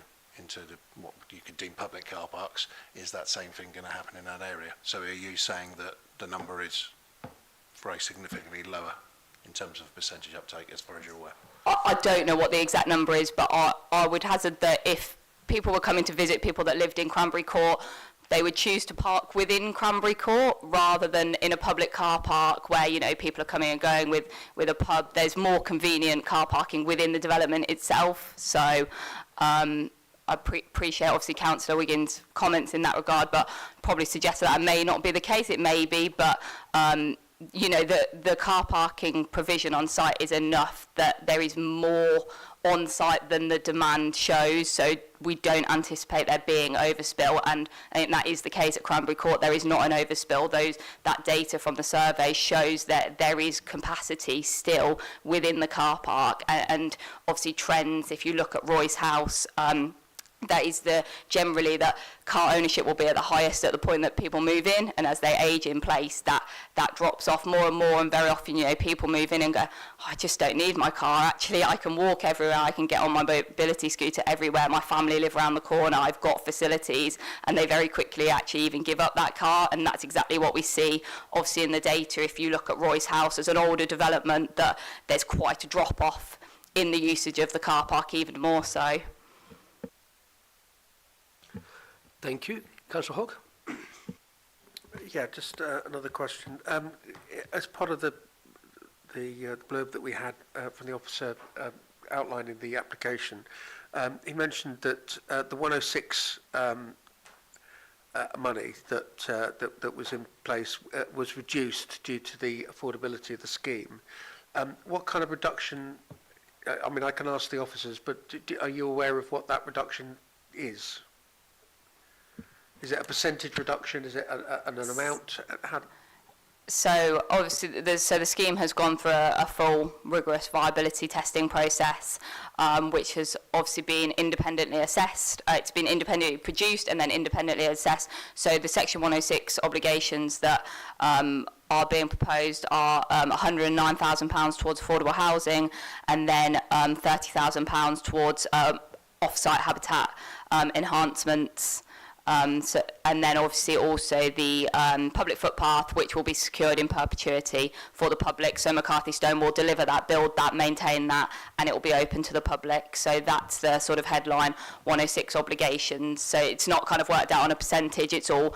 what you could deem public car parks, is that same thing going to happen in that area? So are you saying that the number is very significantly lower in terms of percentage uptake, as far as you're aware? I don't know what the exact number is, but I would hazard that if people were coming to visit people that lived in Cranberry Court, they would choose to park within Cranberry Court rather than in a public car park where, you know, people are coming and going with a pub. There's more convenient car parking within the development itself. So I appreciate, obviously, Councillor Wiggins' comments in that regard, but probably suggest that may not be the case. It may be, but you know, the car parking provision on site is enough that there is more on site than the demand shows, so we don't anticipate there being overspill, and I think that is the case at Cranberry Court. There is not an overspill. That data from the survey shows that there is capacity still within the car park, and obviously trends, if you look at Royce House, that is generally that car ownership will be at the highest at the point that people move in, and as they age in place, that drops off more and more. And very often, you know, people move in and go, oh, I just don't need my car. Actually, I can walk everywhere. I can get on my mobility scooter everywhere. My family live around the corner. I've got facilities, and they very quickly actually even give up that car. And that's exactly what we see, obviously, in the data. If you look at Royce House as an older development, that there's quite a drop off in the usage of the car park, even more so. Thank you. Councillor Hogg. Yeah, just another question. As part of the blurb that we had from the officer outlining the application, He mentioned that the 106 money that was in place was reduced due to the affordability of the scheme. What kind of reduction? I mean, I can ask the officers, but are you aware of what that reduction is? Is it a percentage reduction? Is it an amount? So obviously, the scheme has gone through a full rigorous viability testing process, which has obviously been independently assessed. It's been independently produced and then independently assessed. So the Section 106 obligations that are being proposed are £109,000 towards affordable housing, and then £30,000 towards off-site habitat enhancements. And then obviously also the public footpath, which will be secured in perpetuity for the public. So McCarthy Stone will deliver that, build that, maintain that, and it will be open to the public. So that's the sort of headline 106 obligations. So it's not kind of worked out on a percentage. It's all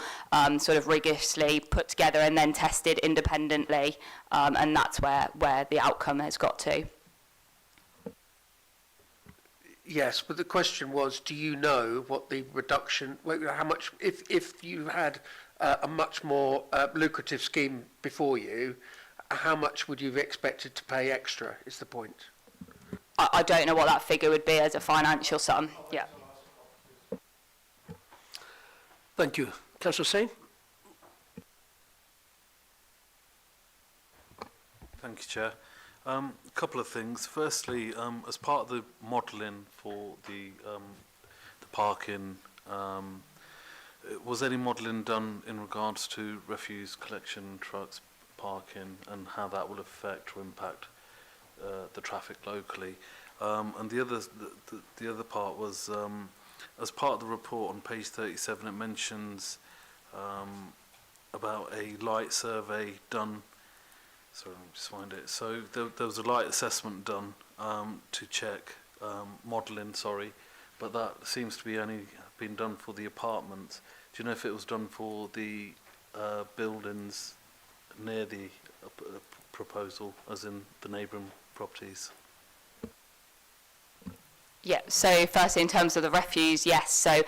sort of rigorously put together and then tested independently. And that's where the outcome has got to. Yes, but the question was, do you know what the reduction, how much, if you had a much more lucrative scheme before you, how much would you have expected to pay extra, is the point? I don't know what that figure would be as a financial sum. Yeah. Thank you. Councillor Sain? Thank you, Chair. A couple of things. Firstly, as part of the modelling for the parking, was any modelling done in regards to refuse collection trucks parking and how that will affect or impact the traffic locally? And the other part was, as part of the report on page 37, it mentions about a light survey done. Sorry, let me just find it. So there was a light assessment done to check modelling, but that seems to be only been done for the apartments. Do you know if it was done for the buildings near the proposal, as in the neighbouring properties? Yeah, so firstly, in terms of the refuse, yes. So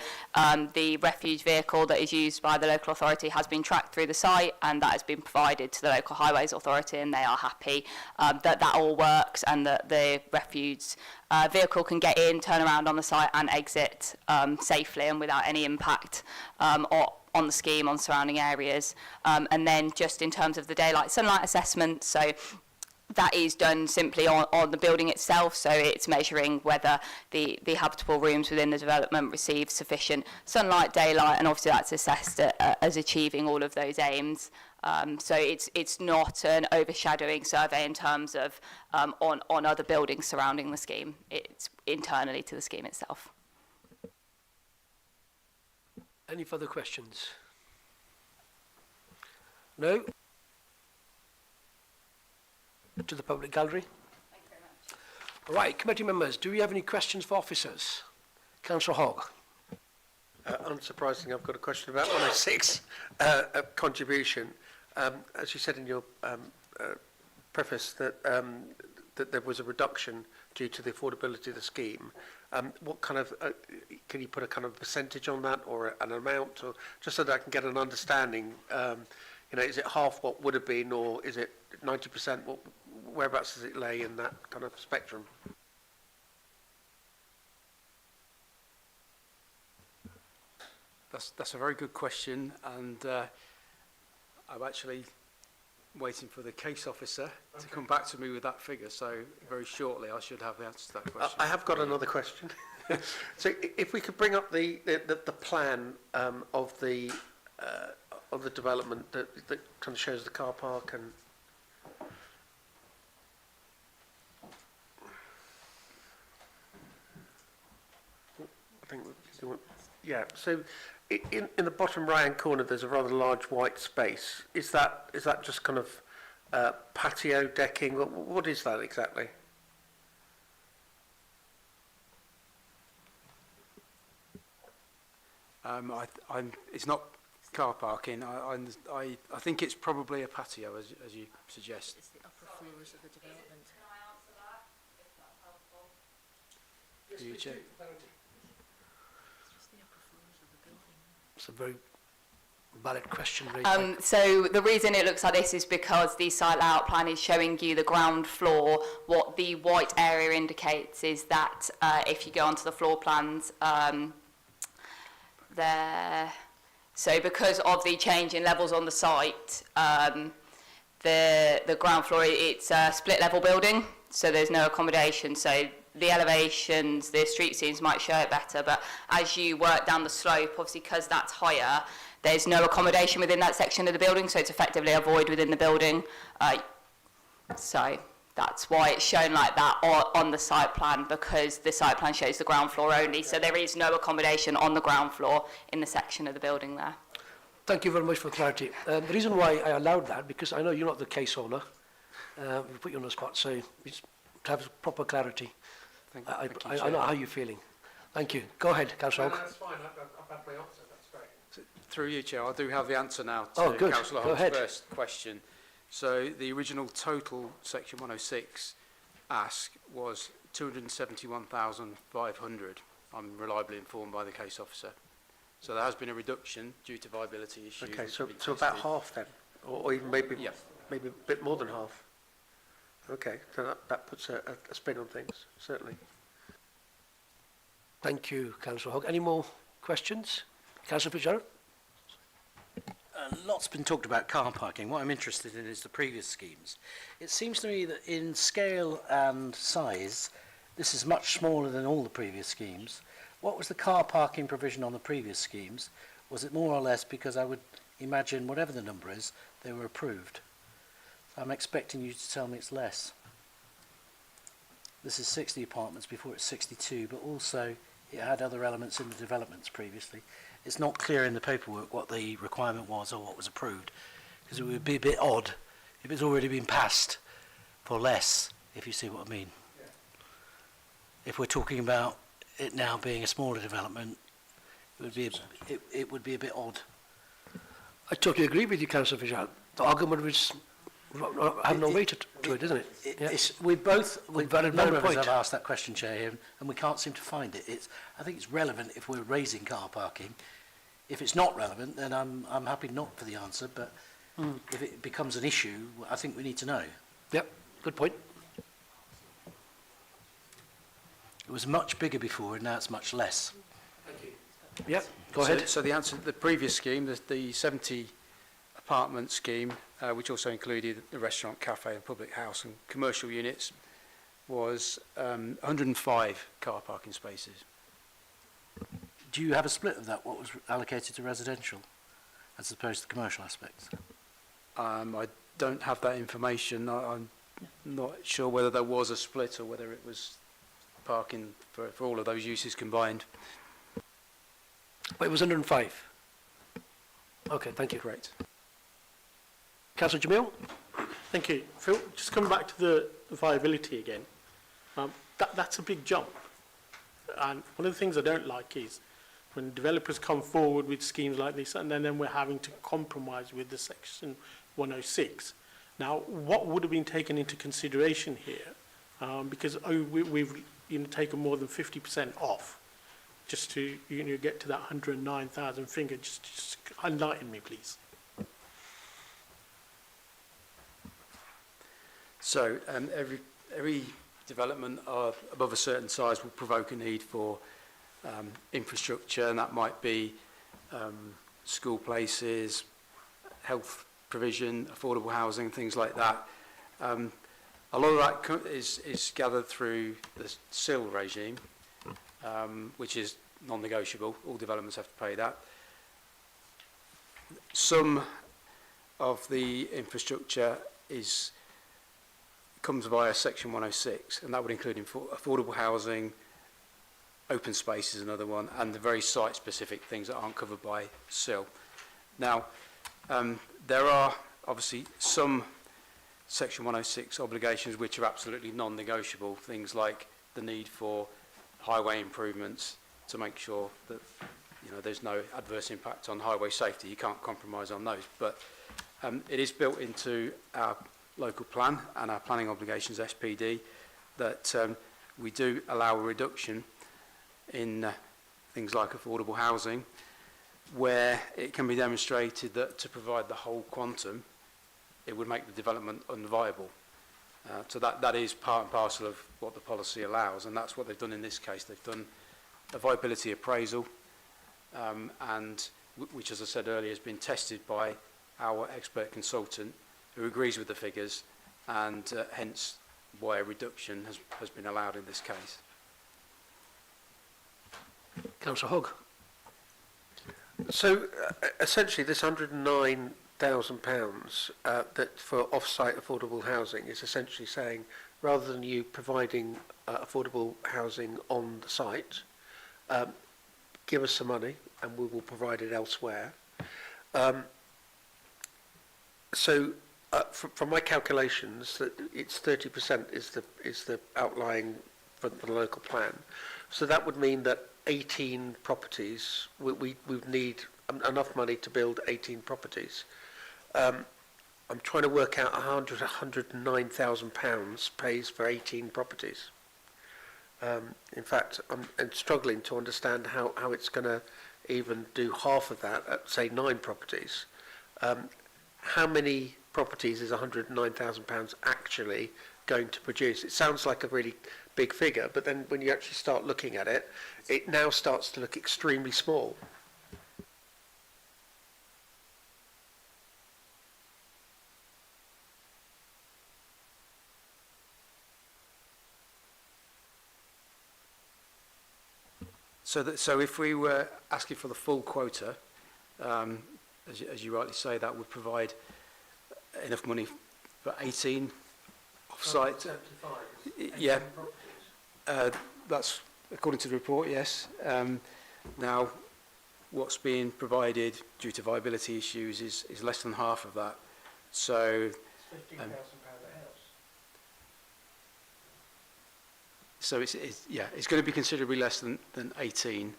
the refuge vehicle that is used by the local authority has been tracked through the site, and that has been provided to the local highways authority, and they are happy that all works and that the refuge vehicle can get in, turn around on the site and exit safely and without any impact on the scheme, on surrounding areas. And then just in terms of the daylight sunlight assessment, so that is done simply on the building itself, so it's measuring whether the habitable rooms within the development receive sufficient sunlight, daylight, and obviously that's assessed as achieving all of those aims. So it's not an overshadowing survey in terms of on other buildings surrounding the scheme. It's internally to the scheme itself. Any further questions? No? To the public gallery. Thank you very much. Right, committee members, do we have any questions for officers? Councillor Hogg. Unsurprisingly, I've got a question about 106 contribution. As you said in your preface that that there was a reduction due to the affordability of the scheme. What kind of, can you put a kind of percentage on that, or an amount, or just so that I can get an understanding? You know, is it half what would have been, or is it 90%? Whereabouts does it lay in that kind of spectrum? That's a very good question, and I'm actually waiting for the case officer to come back to me with that figure, so very shortly I should have the answer to that question. I have got another question. So if we could bring up the plan of the development that kind of shows the car park and I think yeah. So in the bottom right-hand corner, there's a rather large white space. Is that just kind of patio decking? What is that exactly? It's not car parking. I think it's probably a patio, as you suggest. It's the upper floors of the development. Through you, Chair. It's a very valid question raised by So the reason it looks like this is because the site layout plan is showing you the ground floor. What the white area indicates is that if you go onto the floor plans, there. So because of the change in levels on the site, the ground floor, it's a split level building, so there's no accommodation. So the elevations, the street scenes might show it better, but as you work down the slope, obviously because that's higher, there's no accommodation within that section of the building, so it's effectively a void within the building. So that's why it's shown like that on the site plan, because the site plan shows the ground floor only, so there is no accommodation on the ground floor in the section of the building there. Thank you very much for clarity. The reason why I allowed that, because I know you're not the case owner. We put you on the spot, so it's to have proper clarity. Thank I you, know how you're feeling. Thank you. Go ahead, Councillor Hogg. That's fine. I've had my answer. That's great. Through you, Chair, I do have the answer now to Oh, good. Councillor Go Hogg's ahead. first question. So the original total Section 106 ask was 271,500. I'm reliably informed by the case officer. So there has been a reduction due to viability issues. Okay, which so, have been so about tested. half then, or even maybe, Yeah. maybe a bit more than half. Okay, so that puts a spin on things, certainly. Thank you, Councillor Hogg. Any more questions? Councillor Fitzgerald? Lots been talked about car parking. What I'm interested in is the previous schemes. It seems to me that in scale and size, this is much smaller than all the previous schemes. What was the car parking provision on the previous schemes? Was it more or less, because I would imagine whatever the number is, they were approved? So I'm expecting you to tell me it's less. This is 60 apartments, before it's 62, but also it had other elements in the developments previously. It's not clear in the paperwork what the requirement was or what was approved, because it would be a bit odd if it's already been passed for less, if you see what I mean. Yeah. If we're talking about it now being a smaller development, it would be a bit odd. I totally agree with you, Councillor Fitzgerald. The argument was have no weight to it, isn't it? We both, Valid a number of us point. have asked that question, Chair, here, and we can't seem to find it. I think it's relevant if we're raising car parking. If it's not relevant, then I'm happy not for the answer, but if it becomes an issue, I think we need to know. Yep, good point. It was much bigger before, and now it's much less. Yep, go ahead. So the answer to the previous scheme, the 70 apartment scheme, which also included the restaurant, cafe and public house and commercial units, was 105 car parking spaces. Do you have a split of that, what was allocated to residential, as opposed to commercial aspects? I don't have that information. I'm not sure whether there was a split or whether it was parking for all of those uses combined. But it was 105. Okay, thank you. Correct. Councillor Jamil? Thank you. Phil, just coming back to the viability again, that's a big jump. And one of the things I don't like is when developers come forward with schemes like this and then we're having to compromise with the Section 106. Now, what would have been taken into consideration here? Because we've taken more than 50% off just to get to that 109,000 figure. Just enlighten me, please. So every development above a certain size will provoke a need for infrastructure, and that might be school places, health provision, affordable housing, things like that. A lot of that is gathered through the SIL regime, which is non-negotiable. All developments have to pay that. Some of the infrastructure comes via Section 106, and that would include affordable housing, open space is another one, and the very site-specific things that aren't covered by SIL. Now, there are obviously some Section 106 obligations which are absolutely non-negotiable, things like the need for highway improvements to make sure that there's no adverse impact on highway safety. You can't compromise on those, but it is built into our local plan and our planning obligations, SPD, that we do allow a reduction in things like affordable housing, where it can be demonstrated that to provide the whole quantum, it would make the development unviable. So that is part and parcel of what the policy allows, and that's what they've done in this case. They've done a viability appraisal, which, as I said earlier, has been tested by our expert consultant, who agrees with the figures, and hence why a reduction has been allowed in this case. Councillor Hogg. So essentially, this £109,000 that for off-site affordable housing is essentially saying, rather than you providing affordable housing on the site, give us some money and we will provide it elsewhere. From my calculations, that it's 30% is the outlying for the local plan. So that would mean that 18 properties, we would need enough money to build 18 properties. I'm trying to work out £109,000 pays for 18 properties. In fact, I'm struggling to understand how it's going to even do half of that at, say, 9 properties. How many properties is £109,000 actually going to produce? It sounds like a really big figure, but then when you actually start looking at it, it now starts to look extremely small. So if we were asking for the full quota, as you rightly say, that would provide enough money for 18 off-site. Yeah, that's according to the report, yes. Now, what's being provided due to viability issues is less than half of that. So, £15,000 a house. So it's going to be considerably less than 18,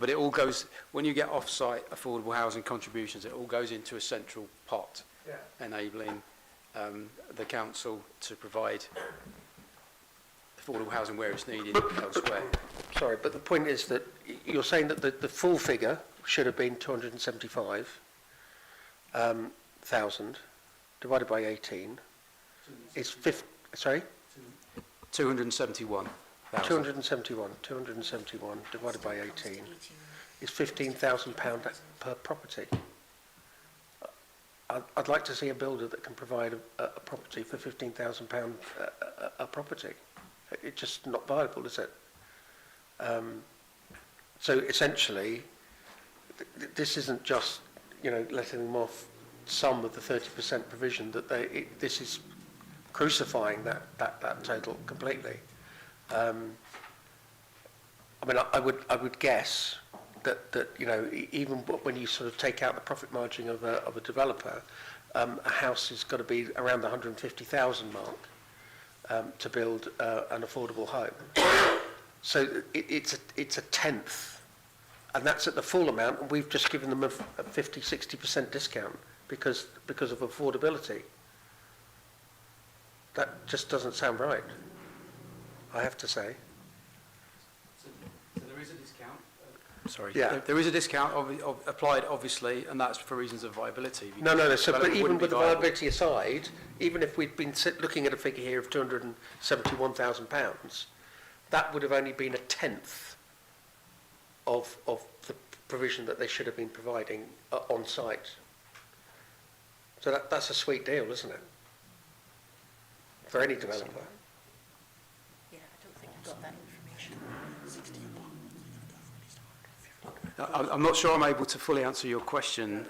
but it all goes, when you get off-site affordable housing contributions, it all goes into a central pot, enabling the council to provide affordable housing where it's needed elsewhere. Sorry, but the point is that you're saying that the full figure should have been 275,000 divided by 18 is 271,000. 271 divided by 18 is £15,000 per property. I'd like to see a builder that can provide a property for £15,000 a property. It's just not viable, is it? So essentially, this isn't just, letting them off some of the 30% provision. That this is crucifying that total completely. I mean, I would guess that even when you sort of take out the profit margin of a developer, a house has got to be around the 150,000 mark to build an affordable home. So it's a tenth, and that's at the full amount. And we've just given them a 50-60% discount because of affordability. That just doesn't sound right, I have to say. So there is a discount. Sorry. Yeah. There is a discount applied, obviously, and that's for reasons of viability. No. So, but even with the viability aside, even if we'd been looking at a figure here of £271,000, that would have only been a tenth of the provision that they should have been providing on site. So that's a sweet deal, isn't it? For any developer. Yeah, I don't think I've got that information. I'm not sure I'm able to fully answer your question,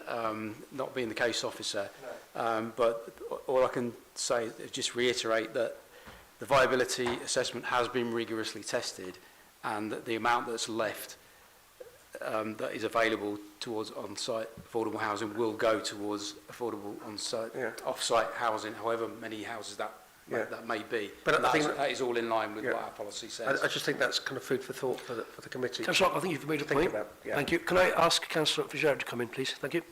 not being the case officer, but all I can say is just reiterate that the viability assessment has been rigorously tested, and that the amount that's left that is available towards on-site affordable housing will go towards affordable on-site, off-site housing, however many houses that may be. But I think that is all in line with what our policy says. I just think that's kind of food for thought for the committee. Councillor, I think you've made a point. Thank you. Can I ask Councillor Fitzgerald to come in, please? Thank you.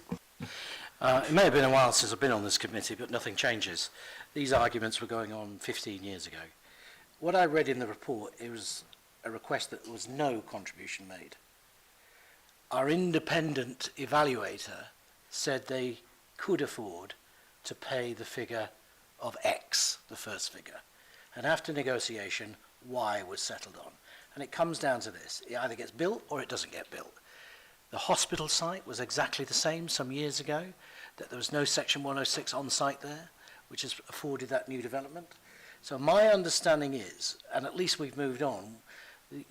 It may have been a while since I've been on this committee, but nothing changes. These arguments were going on 15 years ago. What I read in the report, it was a request that there was no contribution made. Our independent evaluator said they could afford to pay the figure of X, the first figure. And after negotiation, Y was settled on. And it comes down to this. It either gets built or it doesn't get built. The hospital site was exactly the same some years ago, that there was no Section 106 on site there, which has afforded that new development. So my understanding is, and at least we've moved on,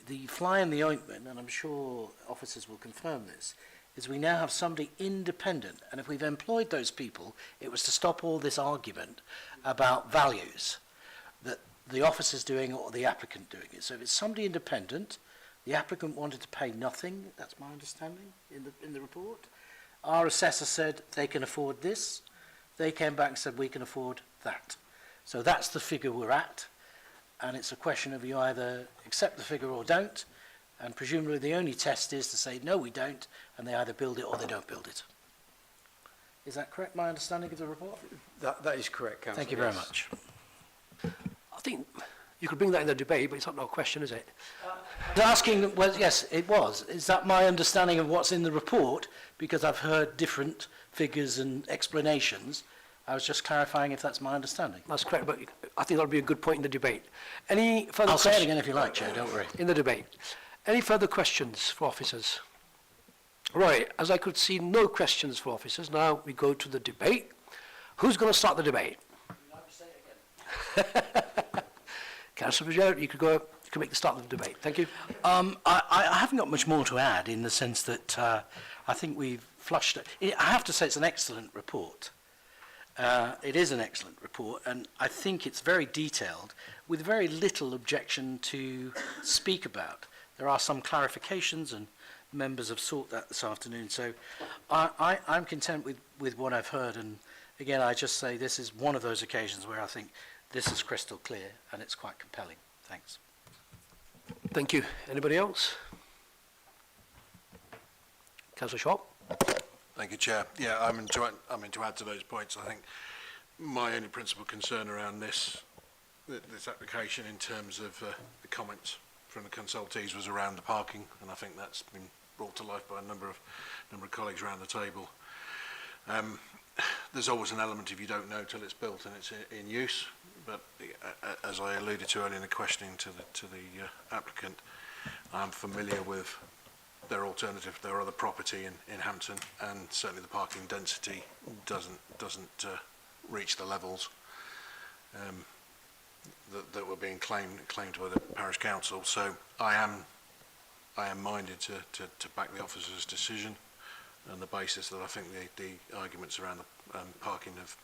the fly in the ointment, and I'm sure officers will confirm this, is we now have somebody independent, and if we've employed those people, it was to stop all this argument about values that the officer's doing or the applicant doing it. So if it's somebody independent, the applicant wanted to pay nothing, that's my understanding in the report. Our assessor said they can afford this. They came back and said we can afford that. So that's the figure we're at, and it's a question of you either accept the figure or don't, and presumably the only test is to say no we don't, and they either build it or they don't build it. Is that correct, my understanding of the report? That is correct, Councillor. Thank you very yes. much. I think you could bring that in the debate, but it's not no question, is it? Asking, well, yes, it was. Is that my understanding of what's in the report? Because I've heard different figures and explanations. I was just clarifying if that's my understanding. That's correct, but I think that'll be a good point in the debate. Any further I'll say it questions again if you like, Chair, don't worry. in the debate? Any further questions for officers? Right, as I could see no questions for officers, now we go to the debate. Who's going to start the debate? Councillor Fitzgerald, you can make the start of the debate. Thank you. I haven't got much more to add in the sense that I think we've flushed it. I have to say it's an excellent report. It is an excellent report, and I think it's very detailed with very little objection to speak about. There are some clarifications, and members have sought that this afternoon. So I'm content with what I've heard, and again, I just say this is one of those occasions where I think this is crystal clear and it's quite compelling. Thanks. Thank you. Anybody else? Councillor Sharp? Thank you, Chair. Yeah, I mean, to add to those points, I think my only principal concern around this application in terms of the comments from the consultees was around the parking, and I think that's been brought to life by a number of colleagues around the table. There's always an element if you don't know till it's built and it's in use, but as I alluded to earlier in the questioning to the applicant, I'm familiar with their alternative, their other property in Hampton, and certainly the parking density doesn't reach the levels that were being claimed by the parish council. So I am minded to back the officer's decision on the basis that I think the arguments around the parking have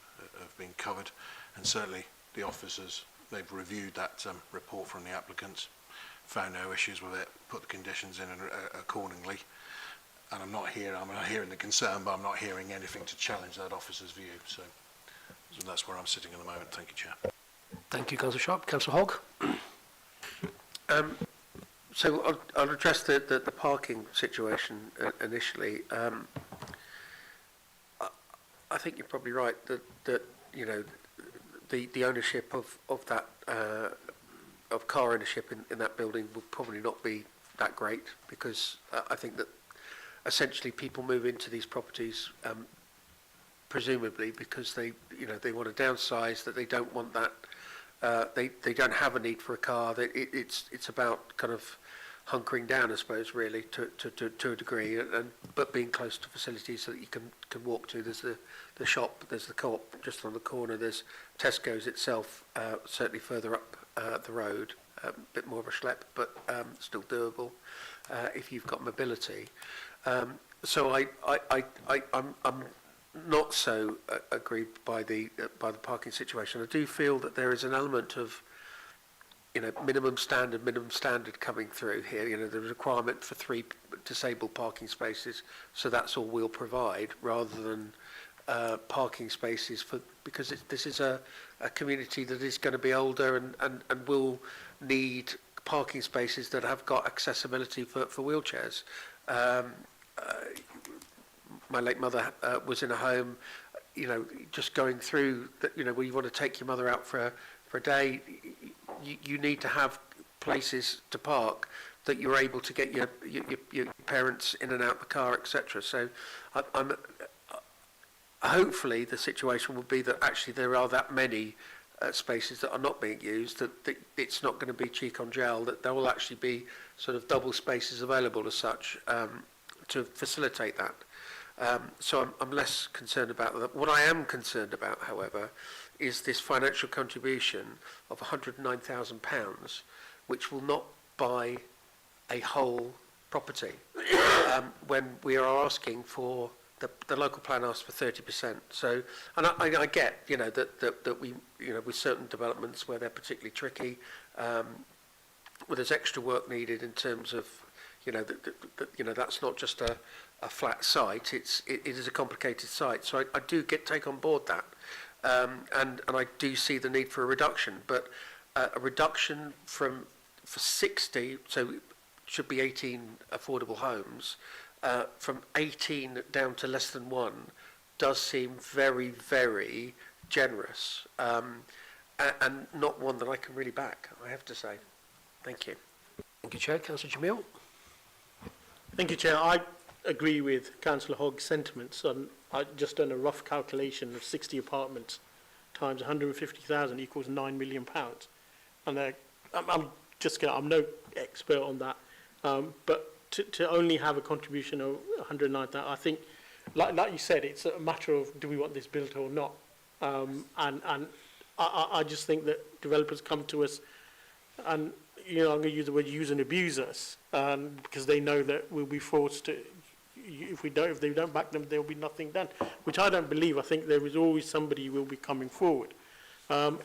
been covered, and certainly the officers, they've reviewed that report from the applicants, found no issues with it, put the conditions in accordingly, and I'm hearing the concern, but I'm not hearing anything to challenge that officer's view. So that's where I'm sitting at the moment. Thank you, Chair. Thank you, Councillor Sharp. Councillor Hogg? So I'll address the parking situation initially. I think you're probably right that you know the ownership of that of car ownership in that building will probably not be that great, because I think that essentially people move into these properties presumably because they want to downsize, that they don't want that they don't have a need for a car. It's about kind of hunkering down, I suppose, really to a degree, but being close to facilities so that you can walk to. There's the shop, there's the co-op just on the corner, there's Tesco's itself, certainly further up the road, a bit more of a schlep, but still doable if you've got mobility. So I'm not so agreed by the parking situation. I do feel that there is an element of minimum standard coming through here. The requirement for 3 disabled parking spaces, so that's all we'll provide, rather than parking spaces because this is a community that is going to be older and will need parking spaces that have got accessibility for wheelchairs. My late mother was in a home, just going through that, where you want to take your mother out for a day, you need to have places to park that you're able to get your parents in and out the car, etc. So hopefully the situation will be that actually there are that many spaces that are not being used, that it's not going to be cheek on jowl, that there will actually be sort of double spaces available as such to facilitate that. So I'm less concerned about that. What I am concerned about, however, is this financial contribution of £109,000, which will not buy a whole property when we are asking for the local plan asks for 30%. So, and I get, that we, with certain developments where they're particularly tricky, where there's extra work needed in terms of, that's not just a flat site. It is a complicated site. So I do take on board that, and I do see the need for a reduction, but a reduction for 60, so it should be 18 affordable homes. From 18 down to less than 1 does seem very, very generous, and not one that I can really back, I have to say. Thank you. Thank you, Chair. Councillor Jamil. Thank you, Chair. I agree with Councillor Hogg's sentiments. I just done a rough calculation of 60 apartments times 150,000 equals £9 million. And I'm no expert on that, but to only have a contribution of 109,000, I think, like you said, it's a matter of do we want this built or not. And I just think that developers come to us, and I'm going to use the word use and abuse us, because they know that we'll be forced to. If they don't back them, there will be nothing done, which I don't believe. I think there is always somebody who will be coming forward. And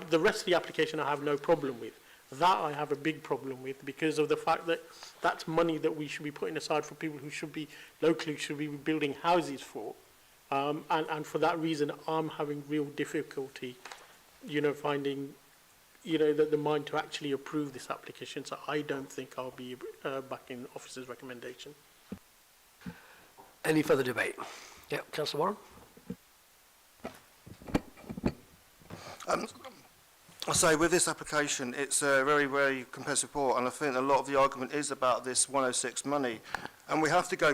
the rest of the application I have no problem with. That I have a big problem with, because of the fact that that's money that we should be putting aside for people who should be locally should be building houses for, and for that reason I'm having real difficulty, finding, the mind to actually approve this application. So I don't think I'll be backing the officer's recommendation. Any further debate? Yeah, Councillor Warren. I say with this application, it's a very, very competitive report, and I think a lot of the argument is about this 106 money, and we have to go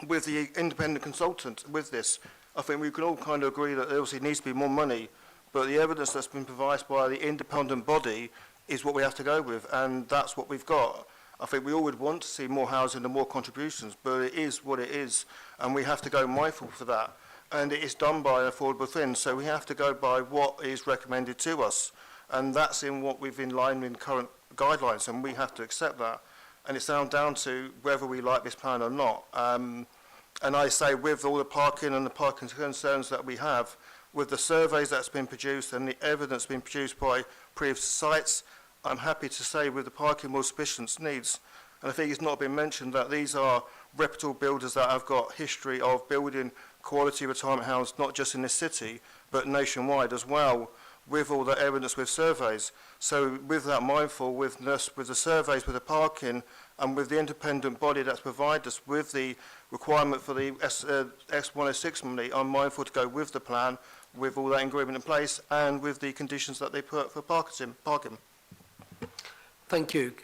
with the independent consultant with this. I think we can all kind of agree that there obviously needs to be more money, but the evidence that's been provided by the independent body is what we have to go with, and that's what we've got. I think we all would want to see more housing and more contributions, but it is what it is, and we have to go mindful for that. And it is done by an affordable thing, so we have to go by what is recommended to us. And that's in what we've in line with current guidelines, and we have to accept that. And it's down to whether we like this plan or not. And I say with all the parking and the parking concerns that we have, with the surveys that's been produced and the evidence being produced by previous sites, I'm happy to say with the parking more sufficient needs. And I think it's not been mentioned that these are reputable builders that have got history of building quality retirement houses, not just in this city, but nationwide as well, with all the evidence with surveys. So with that mindful, with the surveys, with the parking, and with the independent body that's provided us with the requirement for the X106 money, I'm mindful to go with the plan, with all that agreement in place, and with the conditions that they put for parking. Thank you.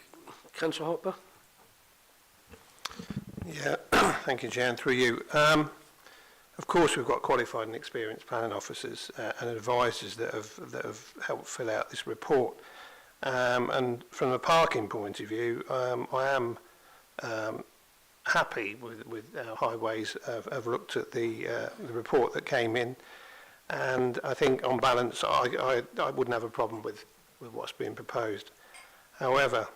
Councillor Hopper. Yeah, thank you, Jan, through you. Of course, we've got qualified and experienced planning officers and advisors that have helped fill out this report. And from a parking point of view, I am happy with Highways have looked at the report that came in, and I think on balance, I wouldn't have a problem with what's being proposed. However,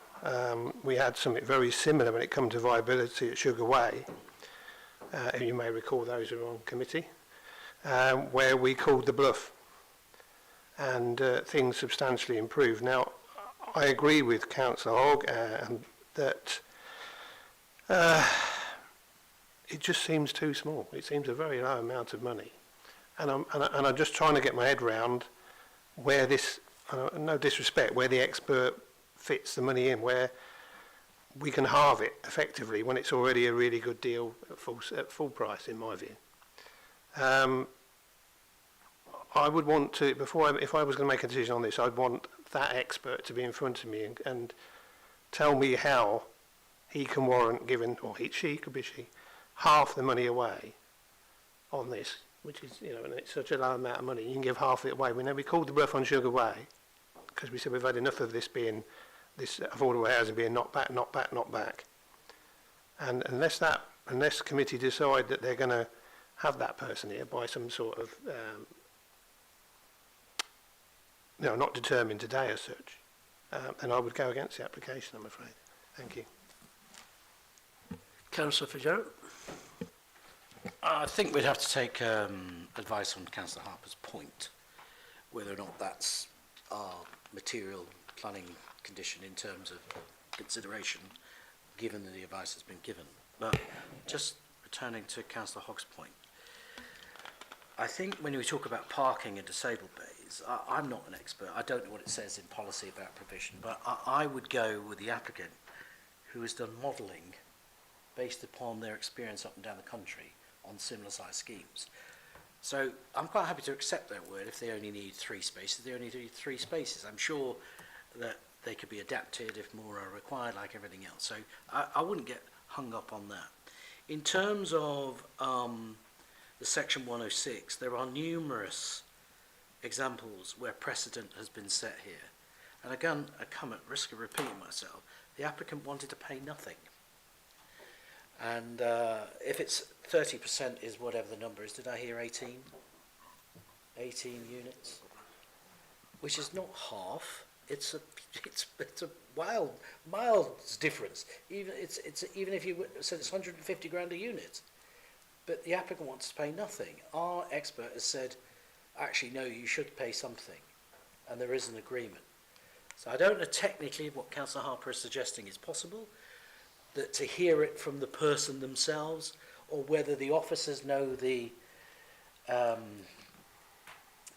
we had something very similar when it comes to viability at Sugar Way. You may recall those who are on committee, where we called the bluff, and things substantially improved. Now, I agree with Councillor Hogg that it just seems too small. It seems a very low amount of money, and I'm just trying to get my head round where this, no disrespect, where the expert fits the money in, where we can halve it effectively when it's already a really good deal at full price, in my view. I would want to, if I was going to make a decision on this, I'd want that expert to be in front of me and tell me how he can warrant giving, or she, could be she, half the money away on this, which is, you know, and it's such a low amount of money, you can give half of it away. We called the Breath on Sugar way, because we said we've had enough of this affordable housing being knocked back. And unless committee decide that they're going to have that person here by some sort of, not determined today as such, then I would go against the application, I'm afraid. Thank you. Councillor Fitzgerald. I think we'd have to take advice on Councillor Harper's point, whether or not that's our material planning condition in terms of consideration, given that the advice has been given. But just returning to Councillor Hogg's point, I think when we talk about parking in disabled bays, I'm not an expert. I don't know what it says in policy about provision, but I would go with the applicant who has done modelling based upon their experience up and down the country on similar sized schemes. So I'm quite happy to accept their word. If they only need 3 spaces, they only need 3 spaces. I'm sure that they could be adapted if more are required, like everything else. So I wouldn't get hung up on that. In terms of the Section 106, there are numerous examples where precedent has been set here. And again, I come at risk of repeating myself, the applicant wanted to pay nothing. And if it's 30% is whatever the number is, did I hear 18? 18 units, which is not half. It's a mild difference. Even if you said it's 150 grand a unit, but the applicant wants to pay nothing. Our expert has said, actually no, you should pay something, and there is an agreement. So I don't know technically what Councillor Harper is suggesting is possible, that to hear it from the person themselves, or whether the officers know the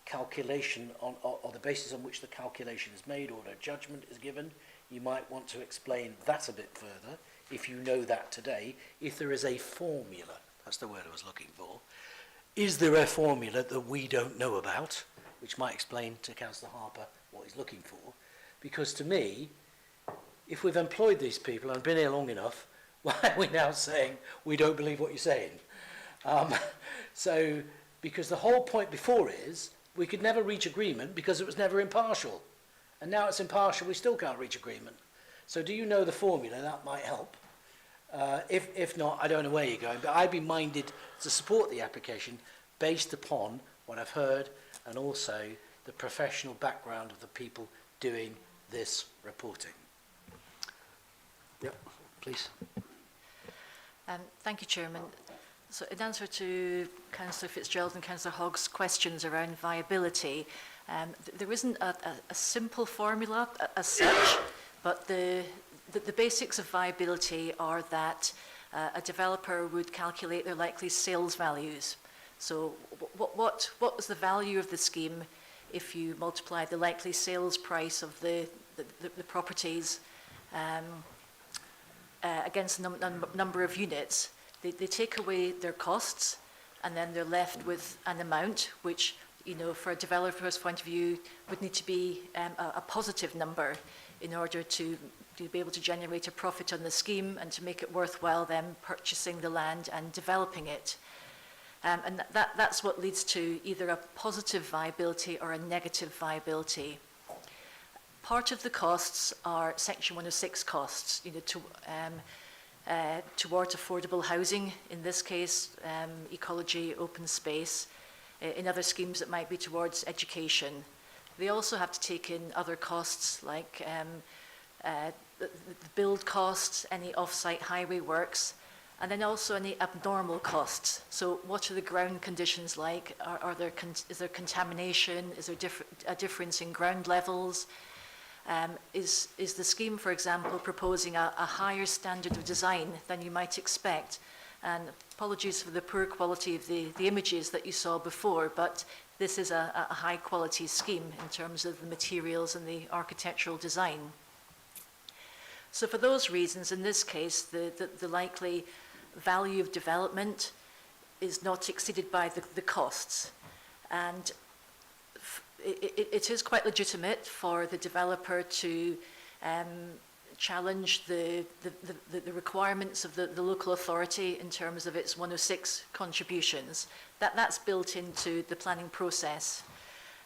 calculation or the basis on which the calculation is made or a judgment is given. You might want to explain that a bit further, if you know that today, if there is a formula. That's the word I was looking for. Is there a formula that we don't know about, which might explain to Councillor Harper what he's looking for? Because to me, if we've employed these people and been here long enough, why are we now saying we don't believe what you're saying? So, because the whole point before is we could never reach agreement because it was never impartial. And now it's impartial, we still can't reach agreement. So do you know the formula? That might help. If not, I don't know where you're going, but I'd be minded to support the application based upon what I've heard and also the professional background of the people doing this reporting. Yeah, please. Thank you, Chairman. So in answer to Councillor Fitzgerald and Councillor Hogg's questions around viability, there isn't a simple formula as such, but the basics of viability are that a developer would calculate their likely sales values. So what was the value of the scheme if you multiply the likely sales price of the properties against the number of units? They take away their costs, and then they're left with an amount which, you know, for a developer's point of view, would need to be a positive number in order to be able to generate a profit on the scheme and to make it worthwhile them purchasing the land and developing it. And that's what leads to either a positive viability or a negative viability. Part of the costs are Section 106 costs, you know, towards affordable housing, in this case, ecology, open space. In other schemes, it might be towards education. They also have to take in other costs like the build costs, any off-site highway works, and then also any abnormal costs. So what are the ground conditions like? Is there contamination? Is there a difference in ground levels? Is the scheme, for example, proposing a higher standard of design than you might expect? And apologies for the poor quality of the images that you saw before, but this is a high quality scheme in terms of the materials and the architectural design. So for those reasons, in this case, the likely value of development is not exceeded by the costs. And it is quite legitimate for the developer to challenge the requirements of the local authority in terms of its 106 contributions. That's built into the planning process,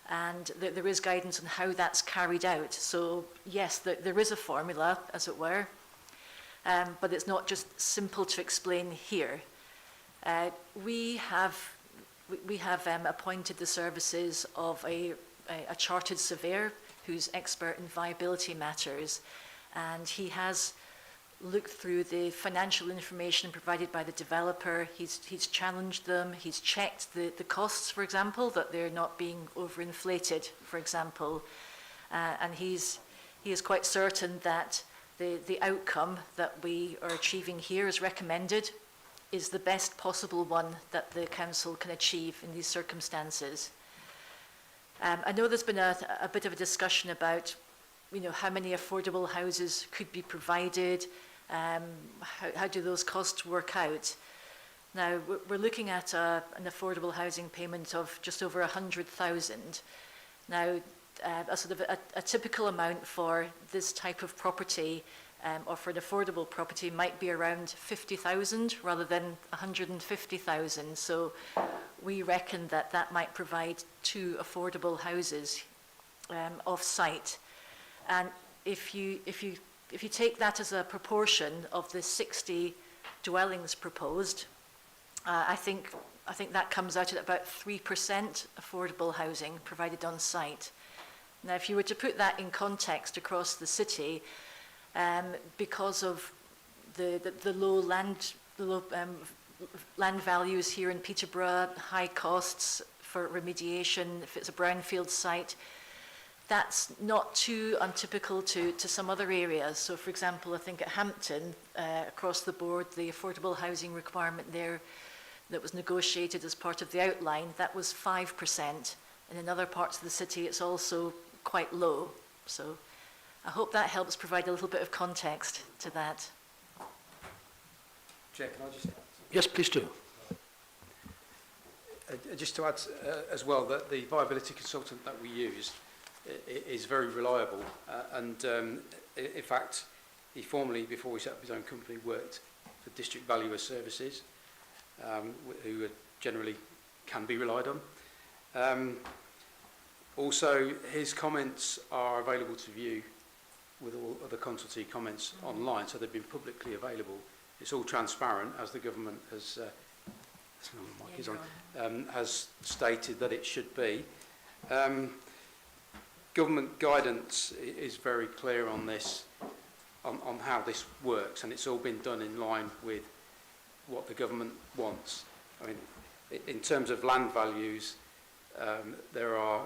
and there is guidance on how that's carried out. So yes, there is a formula, as it were, but it's not just simple to explain here. We have appointed the services of a chartered surveyor who's expert in viability matters, and he has looked through the financial information provided by the developer. He's challenged them. He's checked the costs, for example, that they're not being overinflated, for example, and he is quite certain that the outcome that we are achieving here as recommended is the best possible one that the council can achieve in these circumstances. I know there's been a bit of a discussion about, how many affordable houses could be provided, how do those costs work out. Now, we're looking at an affordable housing payment of just over 100,000. Now, a sort of a typical amount for this type of property or for an affordable property might be around 50,000 rather than 150,000. So we reckon that might provide 2 affordable houses off-site. And if you take that as a proportion of the 60 dwellings proposed, I think that comes out at about 3% affordable housing provided on site. Now, if you were to put that in context across the city, because of the low land values here in Peterborough, high costs for remediation, if it's a brownfield site, that's not too untypical to some other areas. So, for example, I think at Hampton, across the board, the affordable housing requirement there that was negotiated as part of the outline, that was 5%. And in other parts of the city, it's also quite low. So I hope that helps provide a little bit of context to that. Chair, can I just... Yes, please do. Just to add as well that the viability consultant that we used is very reliable, and in fact, he formerly, before he set up his own company, worked for District Valuer Services, who generally can be relied on. Also, his comments are available to view with all other consultee comments online, so they've been publicly available. It's all transparent, as the government has, has stated that it should be. Government guidance is very clear on this, on how this works, and it's all been done in line with what the government wants. I mean, in terms of land values, there are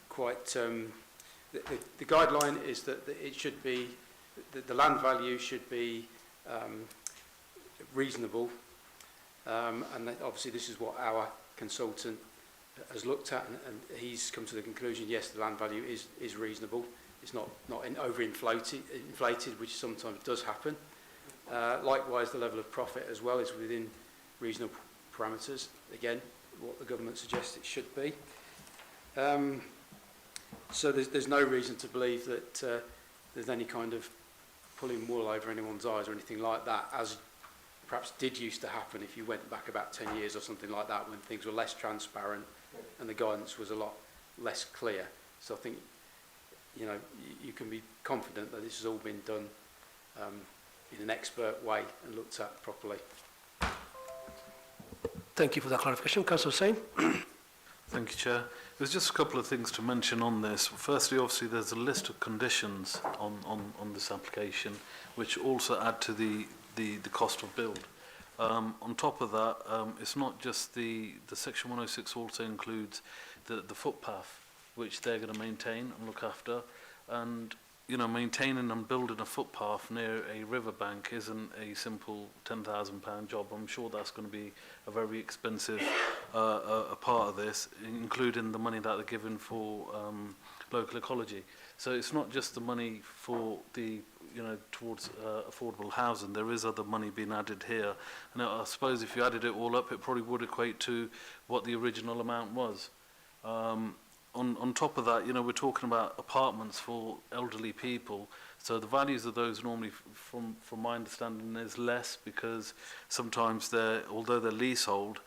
quite... the guideline is that it should be, the land value should be reasonable, and that obviously this is what our consultant has looked at, and he's come to the conclusion, yes, the land value is reasonable. It's not inflated, which sometimes does happen. Likewise, the level of profit as well is within reasonable parameters. Again, what the government suggests it should be. So there's no reason to believe that there's any kind of pulling wool over anyone's eyes or anything like that, as perhaps did used to happen if you went back about 10 years or something like that, when things were less transparent and the guidance was a lot less clear. So I think, you can be confident that this has all been done in an expert way and looked at properly. Thank you for that clarification. Councillor Hussain. Thank you, Chair. There's just a couple of things to mention on this. Firstly, obviously, there's a list of conditions on this application, which also add to the cost of build. On top of that, it's not just the Section 106 also includes the footpath, which they're going to maintain and look after. And, maintaining and building a footpath near a riverbank isn't a simple £10,000 job. I'm sure that's going to be a very expensive a part of this, including the money that they're given for local ecology. So it's not just the money for the, towards affordable housing. There is other money being added here. And I suppose if you added it all up, it probably would equate to what the original amount was. on top of that, you know, we're talking about apartments for elderly people. So the values of those normally, from my understanding, is less because sometimes although they're leasehold,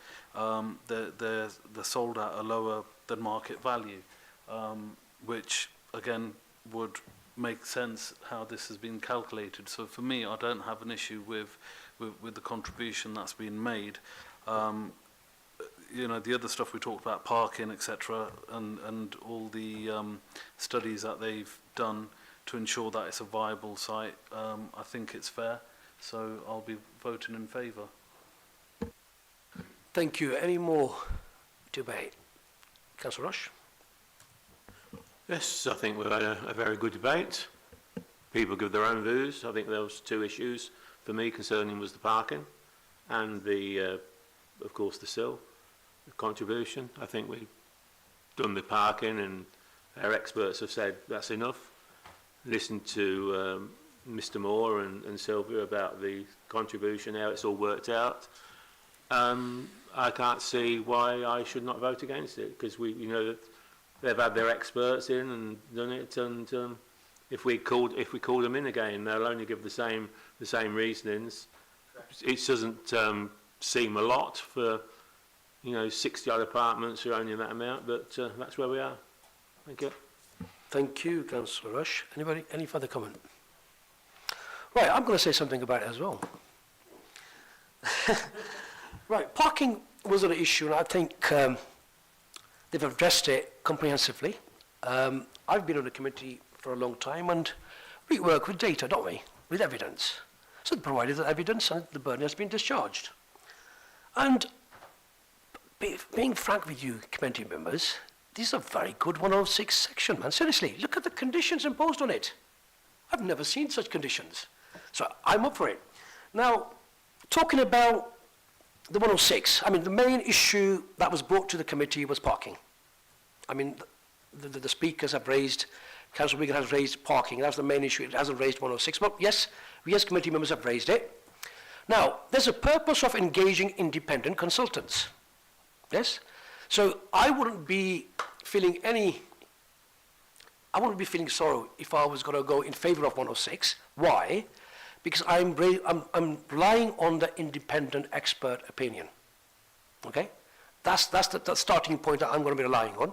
they're sold at a lower than market value, which again would make sense how this has been calculated. So for me, I don't have an issue with the contribution that's been made. You know, the other stuff we talked about, parking, etc., and all the studies that they've done to ensure that it's a viable site, I think it's fair. So I'll be voting in favour. Thank you. Any more debate? Councillor Rush? Yes, I think we've had a very good debate. People give their own views. I think there was two issues for me concerning was the parking and the, of course, the SIL contribution. I think we've done the parking and our experts have said that's enough. Listened to Mr Moore and Sylvia about the contribution, how it's all worked out. I can't see why I should not vote against it, because you know that they've had their experts in and done it, and if we called them in again, they'll only give the same reasonings. It doesn't seem a lot for 60 odd apartments are only that amount, but that's where we are. Thank you. Thank you, Councillor Rush. Anybody, any further comment? Right, I'm going to say something about it as well. Right, parking was an issue, and I think they've addressed it comprehensively. I've been on the committee for a long time, and we work with data, don't we? With evidence. So they provided the evidence, and the burden has been discharged. And being frank with you, committee members, this is a very good 106 section, man. Seriously, look at the conditions imposed on it. I've never seen such conditions. So I'm up for it. Now, talking about the 106, I mean, the main issue that was brought to the committee was parking. I mean, the speakers have raised, Councillor Wigan has raised parking. That's the main issue. It hasn't raised 106. But yes, we as committee members have raised it. Now, there's a purpose of engaging independent consultants. Yes? So I wouldn't be feeling sorrow if I was going to go in favour of 106. Why? Because I'm relying on the independent expert opinion. Okay? That's the starting point that I'm going to be relying on.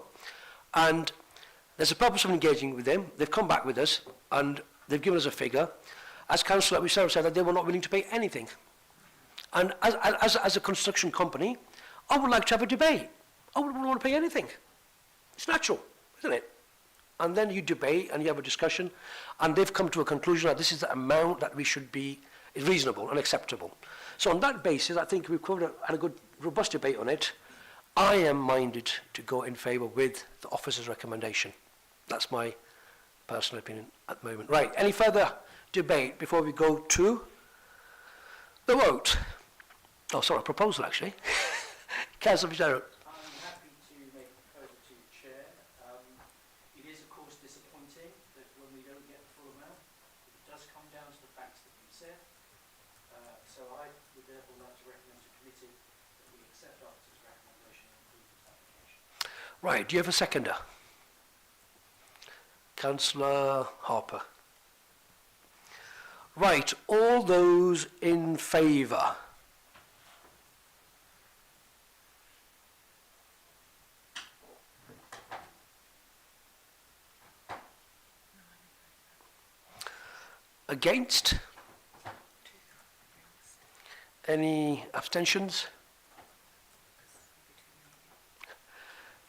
And there's a purpose of engaging with them. They've come back with us and they've given us a figure. As Councillor Wisara said, that they were not willing to pay anything. And as a construction company, I would like to have a debate. I wouldn't want to pay anything. It's natural, isn't it? And then you debate and you have a discussion, and they've come to a conclusion that this is the amount that we should be is reasonable and acceptable. So on that basis, I think we've had a good, robust debate on it. I am minded to go in favour with the officer's recommendation. That's my personal opinion at the moment. Right, any further debate before we go to the vote? Oh, sorry, proposal actually. Councillor Fitzgerald. I'm happy to make a proposal to the Chair. It is, of course, disappointing that when we don't get the full amount, it does come down to the facts that you said. So I would therefore like to recommend to committee that we accept officer's recommendation and approve this application. Right, do you have a seconder? Councillor Harper. Right, all those in favour? Against? Any abstentions?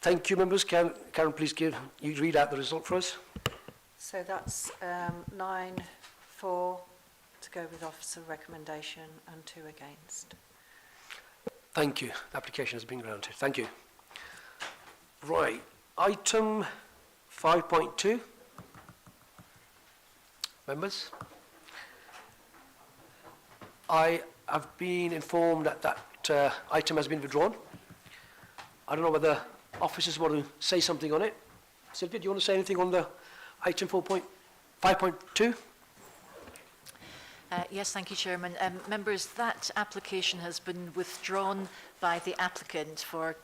Thank you, members. Karen, please read out the result for us. So that's 9 for to go with officer recommendation and 2 against. Thank you. The application has been granted. Thank you. Right. Item 5.2. Members? I have been informed that that item has been withdrawn. I don't know whether officers want to say something on it. Sylvia, do you want to say anything on the item 5.2? Yes, thank you, Chairman. Members, that application has been withdrawn by the applicant for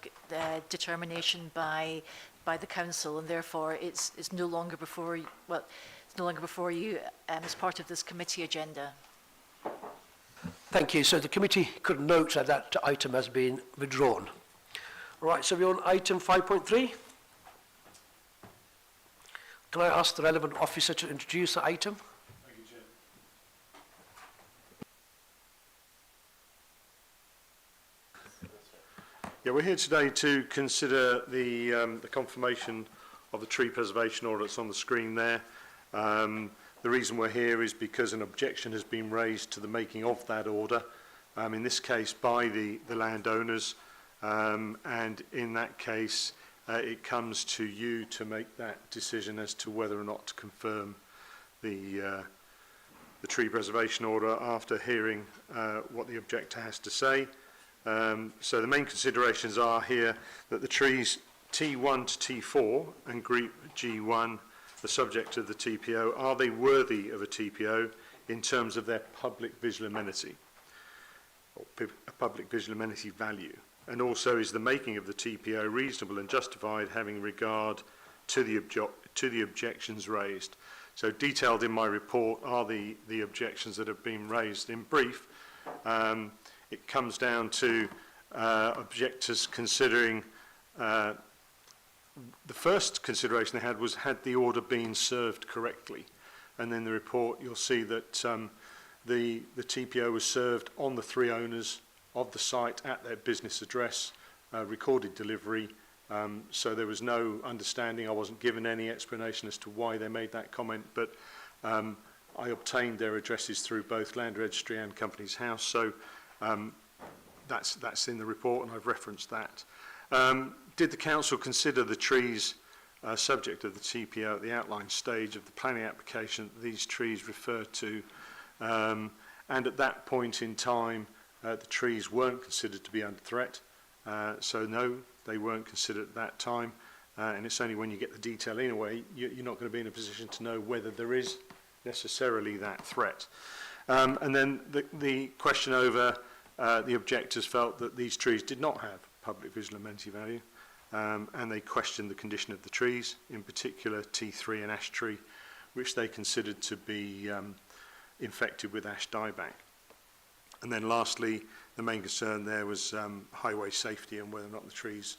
determination by the council, and therefore it's no longer before it's no longer before you as part of this committee agenda. Thank you. So the committee could note that that item has been withdrawn. Right, so we're on item 5.3. Can I ask the relevant officer to introduce the item? Yeah, we're here today to consider the confirmation of the tree preservation order that's on the screen there. The reason we're here is because an objection has been raised to the making of that order, in this case by the landowners, and in that case it comes to you to make that decision as to whether or not to confirm the tree preservation order after hearing what the objector has to say. So the main considerations are here that the trees T1 to T4 and group G1, the subject of the TPO, are they worthy of a TPO in terms of their public visual amenity, or public visual amenity value? And also, is the making of the TPO reasonable and justified having regard to the objections raised? So detailed in my report are the objections that have been raised. In brief, it comes down to objectors considering the first consideration they had was, had the order been served correctly? And in the report you'll see that the TPO was served on the 3 owners of the site at their business address, recorded delivery, so there was no understanding. I wasn't given any explanation as to why they made that comment, but I obtained their addresses through both Land Registry and Companies House, so that's in the report and I've referenced that. Did the council consider the trees subject of the TPO at the outline stage of the planning application that these trees refer to? And at that point in time, the trees weren't considered to be under threat. So no, they weren't considered at that time. And it's only when you get the detail in a way, you're not going to be in a position to know whether there is necessarily that threat. And then the question over the objectors felt that these trees did not have public visual amenity value, and they questioned the condition of the trees, in particular T3 and ash tree, which they considered to be infected with ash dieback. And then lastly, the main concern there was highway safety and whether or not the trees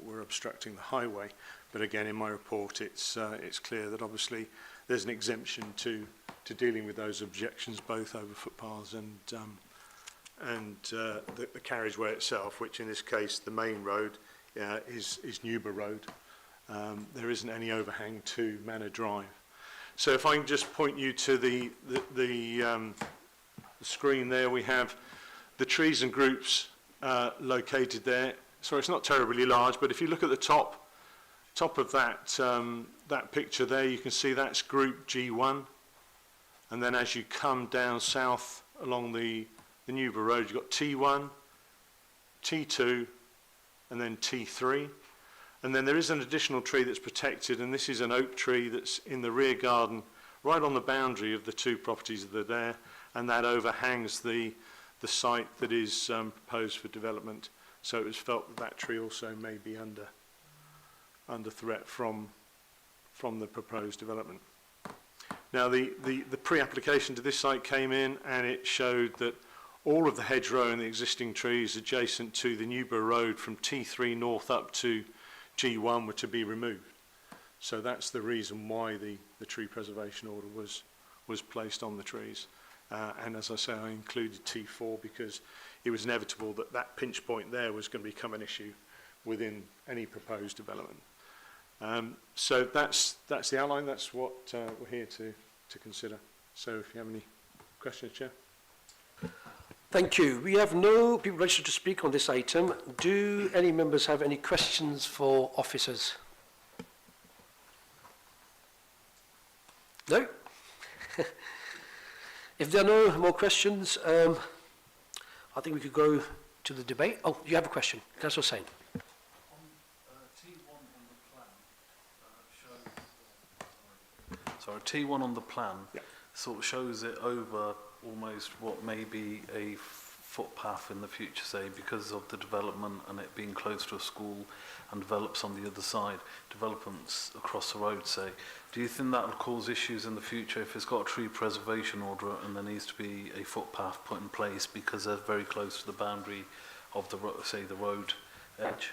were obstructing the highway. But again, in my report, it's clear that obviously there's an exemption to dealing with those objections, both over footpaths and the carriageway itself, which in this case, the main road is Newber Road. There isn't any overhang to Manor Drive. So if I can just point you to the screen there, we have the trees and groups located there. Sorry, it's not terribly large, but if you look at the top of that that picture there, you can see that's group G1. And then as you come down south along the Newber Road, you've got T1, T2, and then T3. And then there is an additional tree that's protected, and this is an oak tree that's in the rear garden, right on the boundary of the 2 properties that are there, and that overhangs the site that is proposed for development. So it was felt that that tree also may be under threat from the proposed development. Now the pre-application to this site came in, and it showed that all of the hedgerow and the existing trees adjacent to the Newber Road from T3 north up to G1 were to be removed. So that's the reason why the tree preservation order was placed on the trees. And as I say, I included T4 because it was inevitable that that pinch point there was going to become an issue within any proposed development. So that's the outline. That's what we're here to consider. So if you have any questions, Chair. Thank you. We have no people registered to speak on this item. Do any members have any questions for officers? No? If there are no more questions, I think we could go to the debate. Oh, you have a question. Councillor Sain. Sorry, T1 on the plan sort of shows it over almost what may be a footpath in the future, say, because of the development and it being close to a school and develops on the other side, developments across the road, say. Do you think that will cause issues in the future if it's got a tree preservation order and there needs to be a footpath put in place because they're very close to the boundary of the, say, the road edge?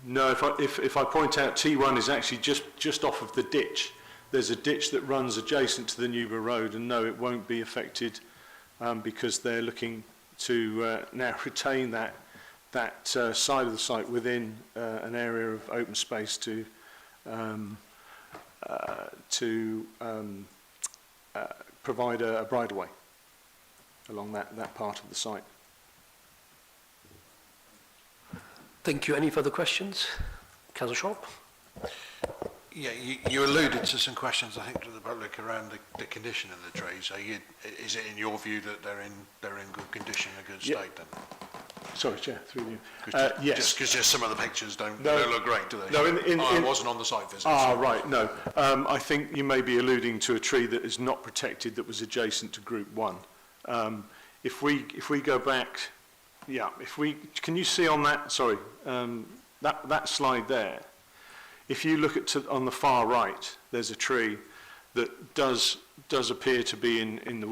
No, if I point out T1 is actually just off of the ditch. There's a ditch that runs adjacent to the Newborough Road, and no, it won't be affected because they're looking to now retain that side of the site within an area of open space to provide a bridleway along that part of the site. Thank you. Any further questions? Councillor Sharp? Yeah, you alluded to some questions, I think, to the public around the condition of the trees. Is it in your view that they're in good condition, a good state then? Sorry, Chair, through you. Yes. Just because some of the pictures don't look great, do they? No, I wasn't on the site visit. Right, no. I think you may be alluding to a tree that is not protected that was adjacent to Group 1. If we go back, can you see on that, sorry, that slide there, if you look on the far right, there's a tree that does appear to be in the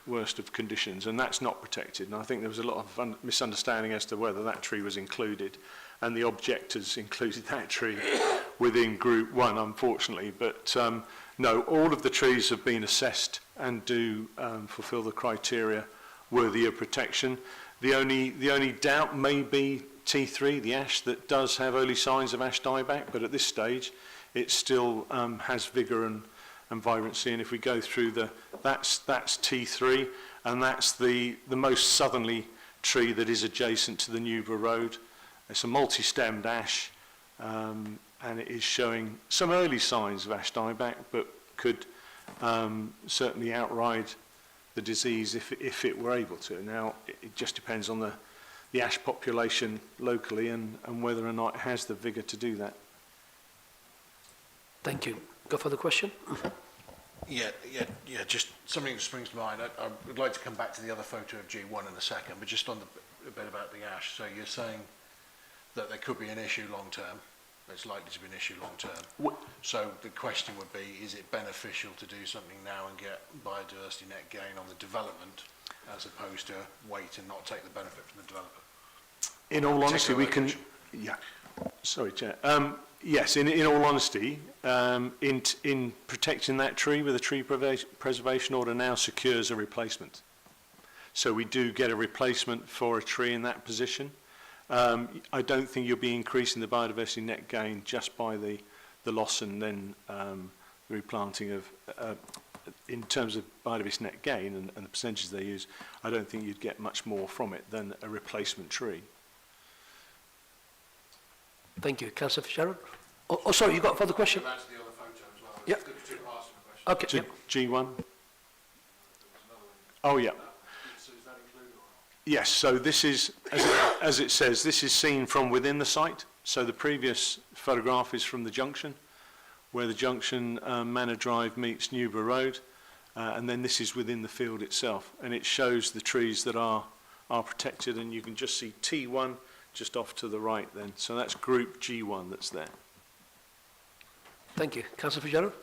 worst of conditions, and that's not protected. And I think there was a lot of misunderstanding as to whether that tree was included, and the objectors included that tree within Group 1, unfortunately. But no, all of the trees have been assessed and do fulfil the criteria worthy of protection. The only doubt may be T3, the ash, that does have early signs of ash dieback, but at this stage it still has vigour and vibrancy. And if we go through that's T3, and that's the most southerly tree that is adjacent to the Newborough Road. It's a multi-stemmed ash, and it is showing some early signs of ash dieback, but could certainly outride the disease if it were able to. Now, it just depends on the ash population locally and whether or not it has the vigour to do that. Thank you. Go for the question? Yeah, just something that springs to mind. I would like to come back to the other photo of G1 in a second, but just on a bit about the ash. So you're saying that there could be an issue long term. It's likely to be an issue long term. So the question would be, is it beneficial to do something now and get biodiversity net gain on the development as opposed to wait and not take the benefit from the developer? In all honesty, we can... Yeah. Sorry, Chair. Yes, in all honesty, in protecting that tree with a tree preservation order now secures a replacement. So we do get a replacement for a tree in that position. I don't think you'll be increasing the biodiversity net gain just by the loss and then the replanting of, in terms of biodiversity net gain and the percentages they use, I don't think you'd get much more from it than a replacement tree. Thank you. Councillor Fitzgerald? Oh, sorry, you got a further question? That's the other photo as well. Yeah. There's two parts of the question. Okay. G1? Oh, yeah. So is that included or not? Yes, so this is, as it says, this is seen from within the site. So the previous photograph is from the junction, where the junction Manor Drive meets Newborough Road, and then this is within the field itself, and it shows the trees that are protected, and you can just see T1 just off to the right then. So that's Group G1 that's there. Thank you. Councillor Fitzgerald?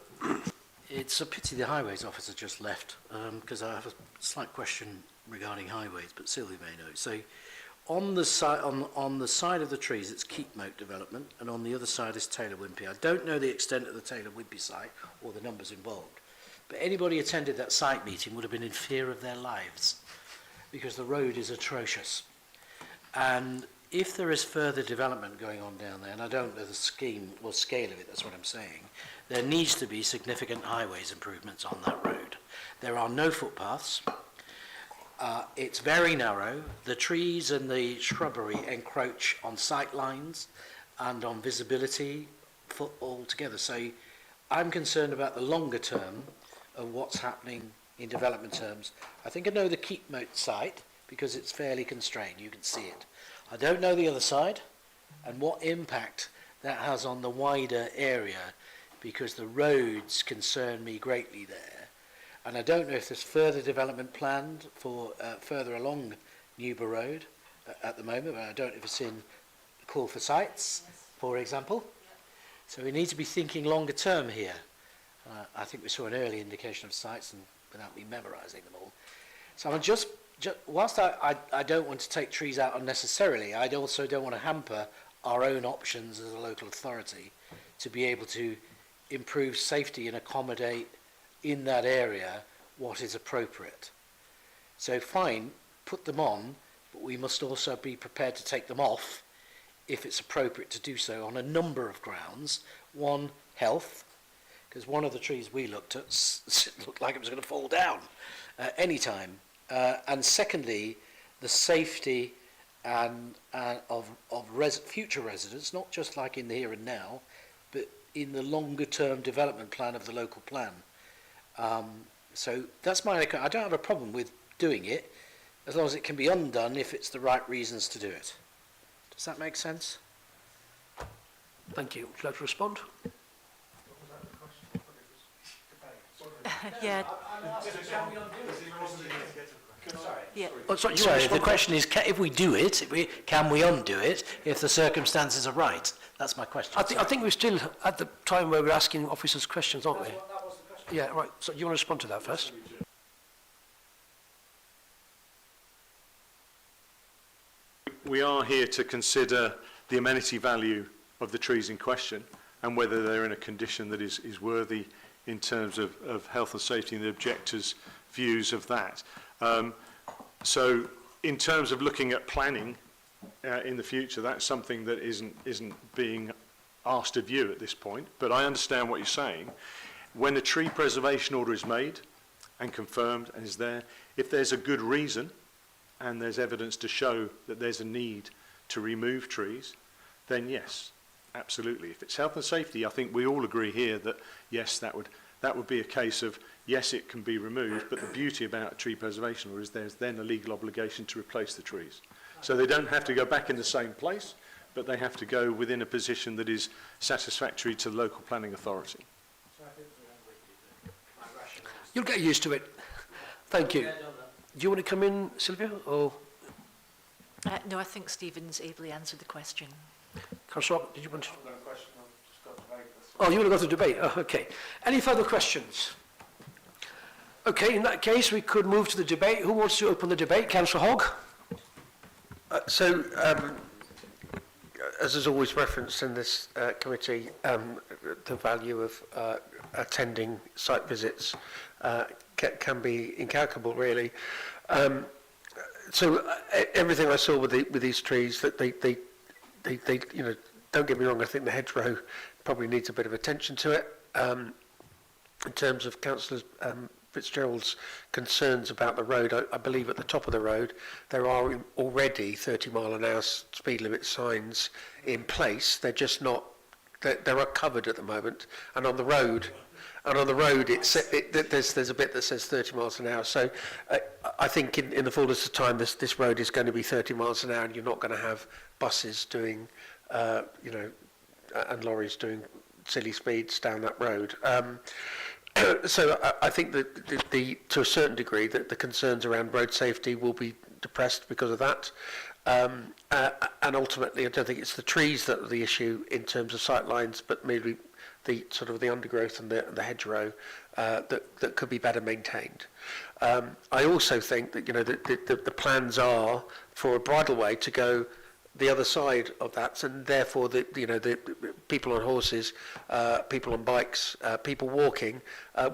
It's a pity the highways officer just left, because I have a slight question regarding highways, but Sylvia may know. So on the side of the trees, it's Keepmoat development, and on the other side is Taylor Wimpey. I don't know the extent of the Taylor Wimpey site or the numbers involved, but anybody attended that site meeting would have been in fear of their lives, because the road is atrocious. And if there is further development going on down there, and I don't know the scheme or scale of it, that's what I'm saying, there needs to be significant highways improvements on that road. There are no footpaths. It's very narrow. The trees and the shrubbery encroach on sight lines and on visibility altogether. So I'm concerned about the longer term of what's happening in development terms. I think I know the Keepmoat site because it's fairly constrained. You can see it. I don't know the other side and what impact that has on the wider area, because the roads concern me greatly there. And I don't know if there's further development planned for further along Newborough Road at the moment, but I don't know if it's in the call for sites, for example. So we need to be thinking longer term here. I think we saw an early indication of sites, and without me memorising them all. So I'm just whilst I don't want to take trees out unnecessarily, I also don't want to hamper our own options as a local authority to be able to improve safety and accommodate in that area what is appropriate. So fine, put them on, but we must also be prepared to take them off if it's appropriate to do so on a number of grounds. One, health, because one of the trees we looked at looked like it was going to fall down any time. And secondly, the safety and of future residents, not just like in the here and now, but in the longer term development plan of the local plan. So that's my, I don't have a problem with doing it, as long as it can be undone if it's the right reasons to do it. Does that make sense? Thank you. Would you like to respond? Yeah. Yeah. Oh, sorry, the question is, if we do it, can we undo it if the circumstances are right? That's my question. I think we're still at the time where we're asking officers questions, aren't we? That was the question. Yeah, right. So you want to respond to that first? We are here to consider the amenity value of the trees in question and whether they're in a condition that is worthy in terms of health and safety and the objectors' views of that. So in terms of looking at planning in the future, that's something that isn't being asked of you at this point, but I understand what you're saying. When a tree preservation order is made and confirmed and is there, if there's a good reason and there's evidence to show that there's a need to remove trees, then yes, absolutely. If it's health and safety, I think we all agree here that yes, that would be a case of yes, it can be removed, but the beauty about a tree preservation order is there's then a legal obligation to replace the trees. So they don't have to go back in the same place, but they have to go within a position that is satisfactory to the local planning authority. You'll get used to it. Thank you. Do you want to come in, Sylvia? Or No, I think Stephen's ably answered the question. Councillor, did you want to? Oh, you want to go to debate? Oh, okay. Any further questions? Okay, in that case, we could move to the debate. Who wants to open the debate? Councillor Hogg? As is always referenced in this committee, the value of attending site visits can be incalculable, really. Everything I saw with these trees, that they you know, don't get me wrong, I think the hedgerow probably needs a bit of attention to it. In terms of Councillor Fitzgerald's concerns about the road, I believe at the top of the road there are already 30-mile-an-hour speed limit signs in place. They're just not, they are covered at the moment, and on the road, there's a bit that says 30 miles an hour. So I think in the fullness of time, this road is going to be 30 miles an hour, and you're not going to have buses doing, you know, and lorries doing silly speeds down that road. So I think that to a certain degree that the concerns around road safety will be depressed because of that. And ultimately, I don't think it's the trees that are the issue in terms of sight lines, but maybe the sort of the undergrowth and the hedgerow that could be better maintained. I also think that, you know, the plans are for a bridleway to go the other side of that, and therefore the people on horses, people on bikes, people walking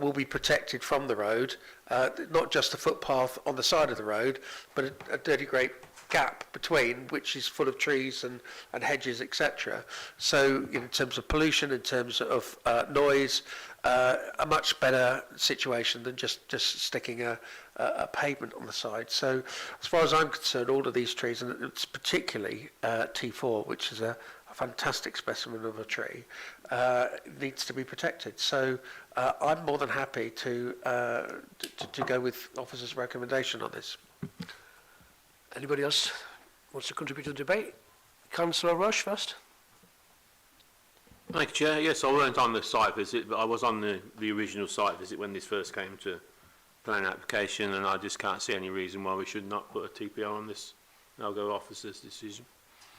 will be protected from the road, not just a footpath on the side of the road, but a dirty great gap between, which is full of trees and hedges, etc. So in terms of pollution, in terms of noise, a much better situation than just sticking a pavement on the side. So as far as I'm concerned, all of these trees, and it's particularly T4, which is a fantastic specimen of a tree, needs to be protected. So I'm more than happy to go with officers' recommendation on this. Anybody else wants to contribute to the debate? Councillor Rush first. Thank you, Chair. Yes, I weren't on the site visit, but I was on the original site visit when this first came to planning application, and I just can't see any reason why we should not put a TPO on this. I'll go officer's decision.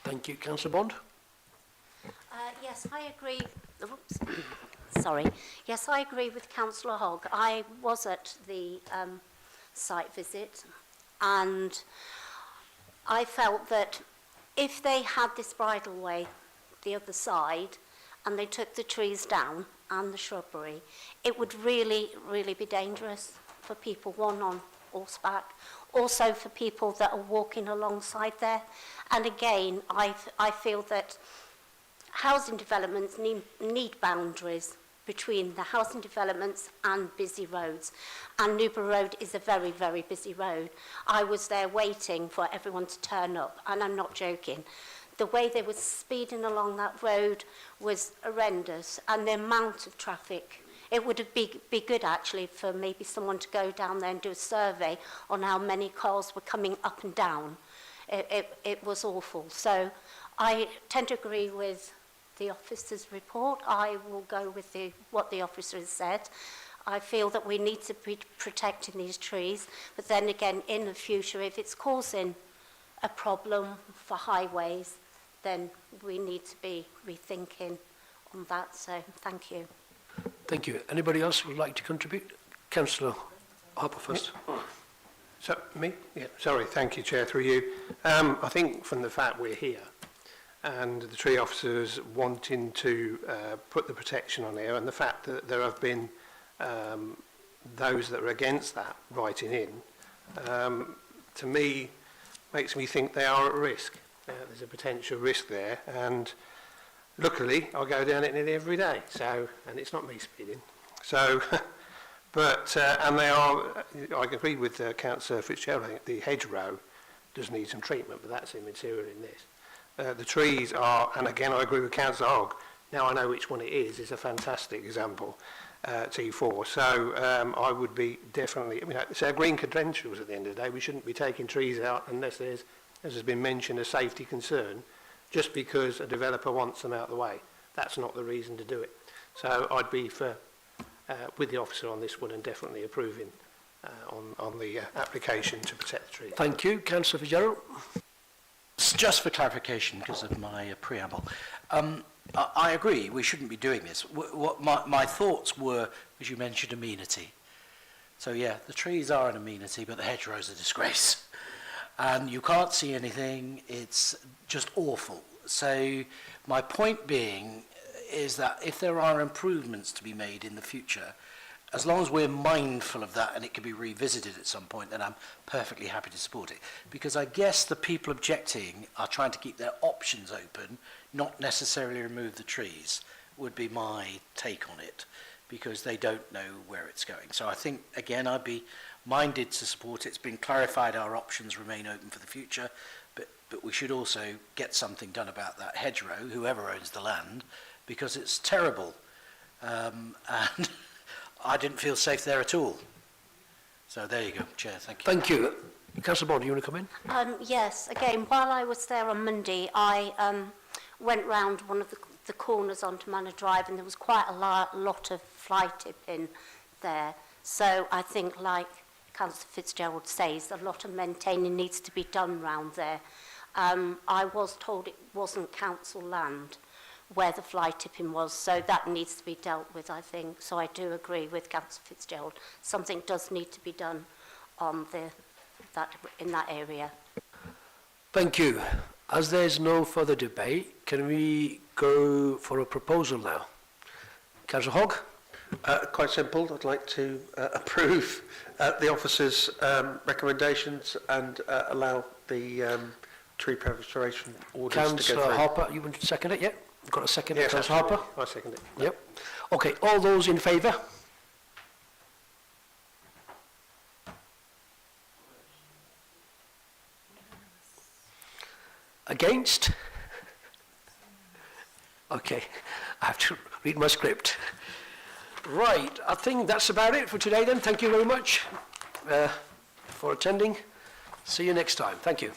Thank you. Councillor Bond? Yes, I agree. Oops. Sorry. Yes, I agree with Councillor Hogg. I was at the site visit, and I felt that if they had this bridleway the other side and they took the trees down and the shrubbery, it would really, really be dangerous for people, one, on horseback, also for people that are walking alongside there. And again, I feel that housing developments need boundaries between the housing developments and busy roads. And Newborough Road is a very, very busy road. I was there waiting for everyone to turn up, and I'm not joking. The way they were speeding along that road was horrendous, and the amount of traffic. It would have be good, actually, for maybe someone to go down there and do a survey on how many cars were coming up and down. It was awful. So I tend to agree with the officer's report. I will go with what the officer has said. I feel that we need to be protecting these trees, but then again, in the future, if it's causing a problem for highways, then we need to be rethinking on that. So thank you. Thank you. Anybody else who would like to contribute? Councillor Harper first. So, me? Yeah, sorry, thank you, Chair, through you. I think from the fact we're here, and the tree officers wanting to put the protection on here, and the fact that there have been those that are against that writing in, to me, makes me think they are at risk. There's a potential risk there, and luckily I go down it nearly every day, so, and it's not me speeding. So, but, and they are, I agree with Councillor Fitzgerald, I think the hedgerow does need some treatment, but that's immaterial in this. The trees are, and again I agree with Councillor Hogg, now I know which one it is a fantastic example, T4. So I would be definitely, I mean, it's our green credentials at the end of the day. We shouldn't be taking trees out unless there's, as has been mentioned, a safety concern, just because a developer wants them out of the way. That's not the reason to do it. So I'd be for, with the officer on this one and definitely approving on the application to protect the trees. Thank you. Councillor Fitzgerald? Just for clarification, because of my preamble, I agree we shouldn't be doing this. What my thoughts were, as you mentioned, amenity. So yeah, the trees are an amenity, but the hedgerow's a disgrace. And you can't see anything, it's just awful. So my point being is that if there are improvements to be made in the future, as long as we're mindful of that and it can be revisited at some point, then I'm perfectly happy to support it. Because I guess the people objecting are trying to keep their options open, not necessarily remove the trees, would be my take on it, because they don't know where it's going. So I think, again, I'd be minded to support it. It's been clarified our options remain open for the future, but we should also get something done about that hedgerow, whoever owns the land, because it's terrible. And I didn't feel safe there at all. So there you go, Chair, thank you. Thank you. Councillor Bond, do you want to come in? Yes, again, while I was there on Monday, I went round one of the corners onto Manor Drive, and there was quite a lot of fly tipping there. So I think, like Councillor Fitzgerald says, a lot of maintaining needs to be done round there. I was told it wasn't council land where the fly tipping was, so that needs to be dealt with, I think. So I do agree with Councillor Fitzgerald. Something does need to be done on in that area. Thank you. As there's no further debate, can we go for a proposal now? Councillor Hogg? Quite simple. I'd like to approve the officer's recommendations and allow the tree preservation orders to go through. Councillor Harper, you want to second it? Yep. Got a second? Yes, Councillor Harper? I second it. Yep. Okay, all those in favour? Against? Okay, I have to read my script. Right, I think that's about it for today then. Thank you very much for attending. See you next time. Thank you.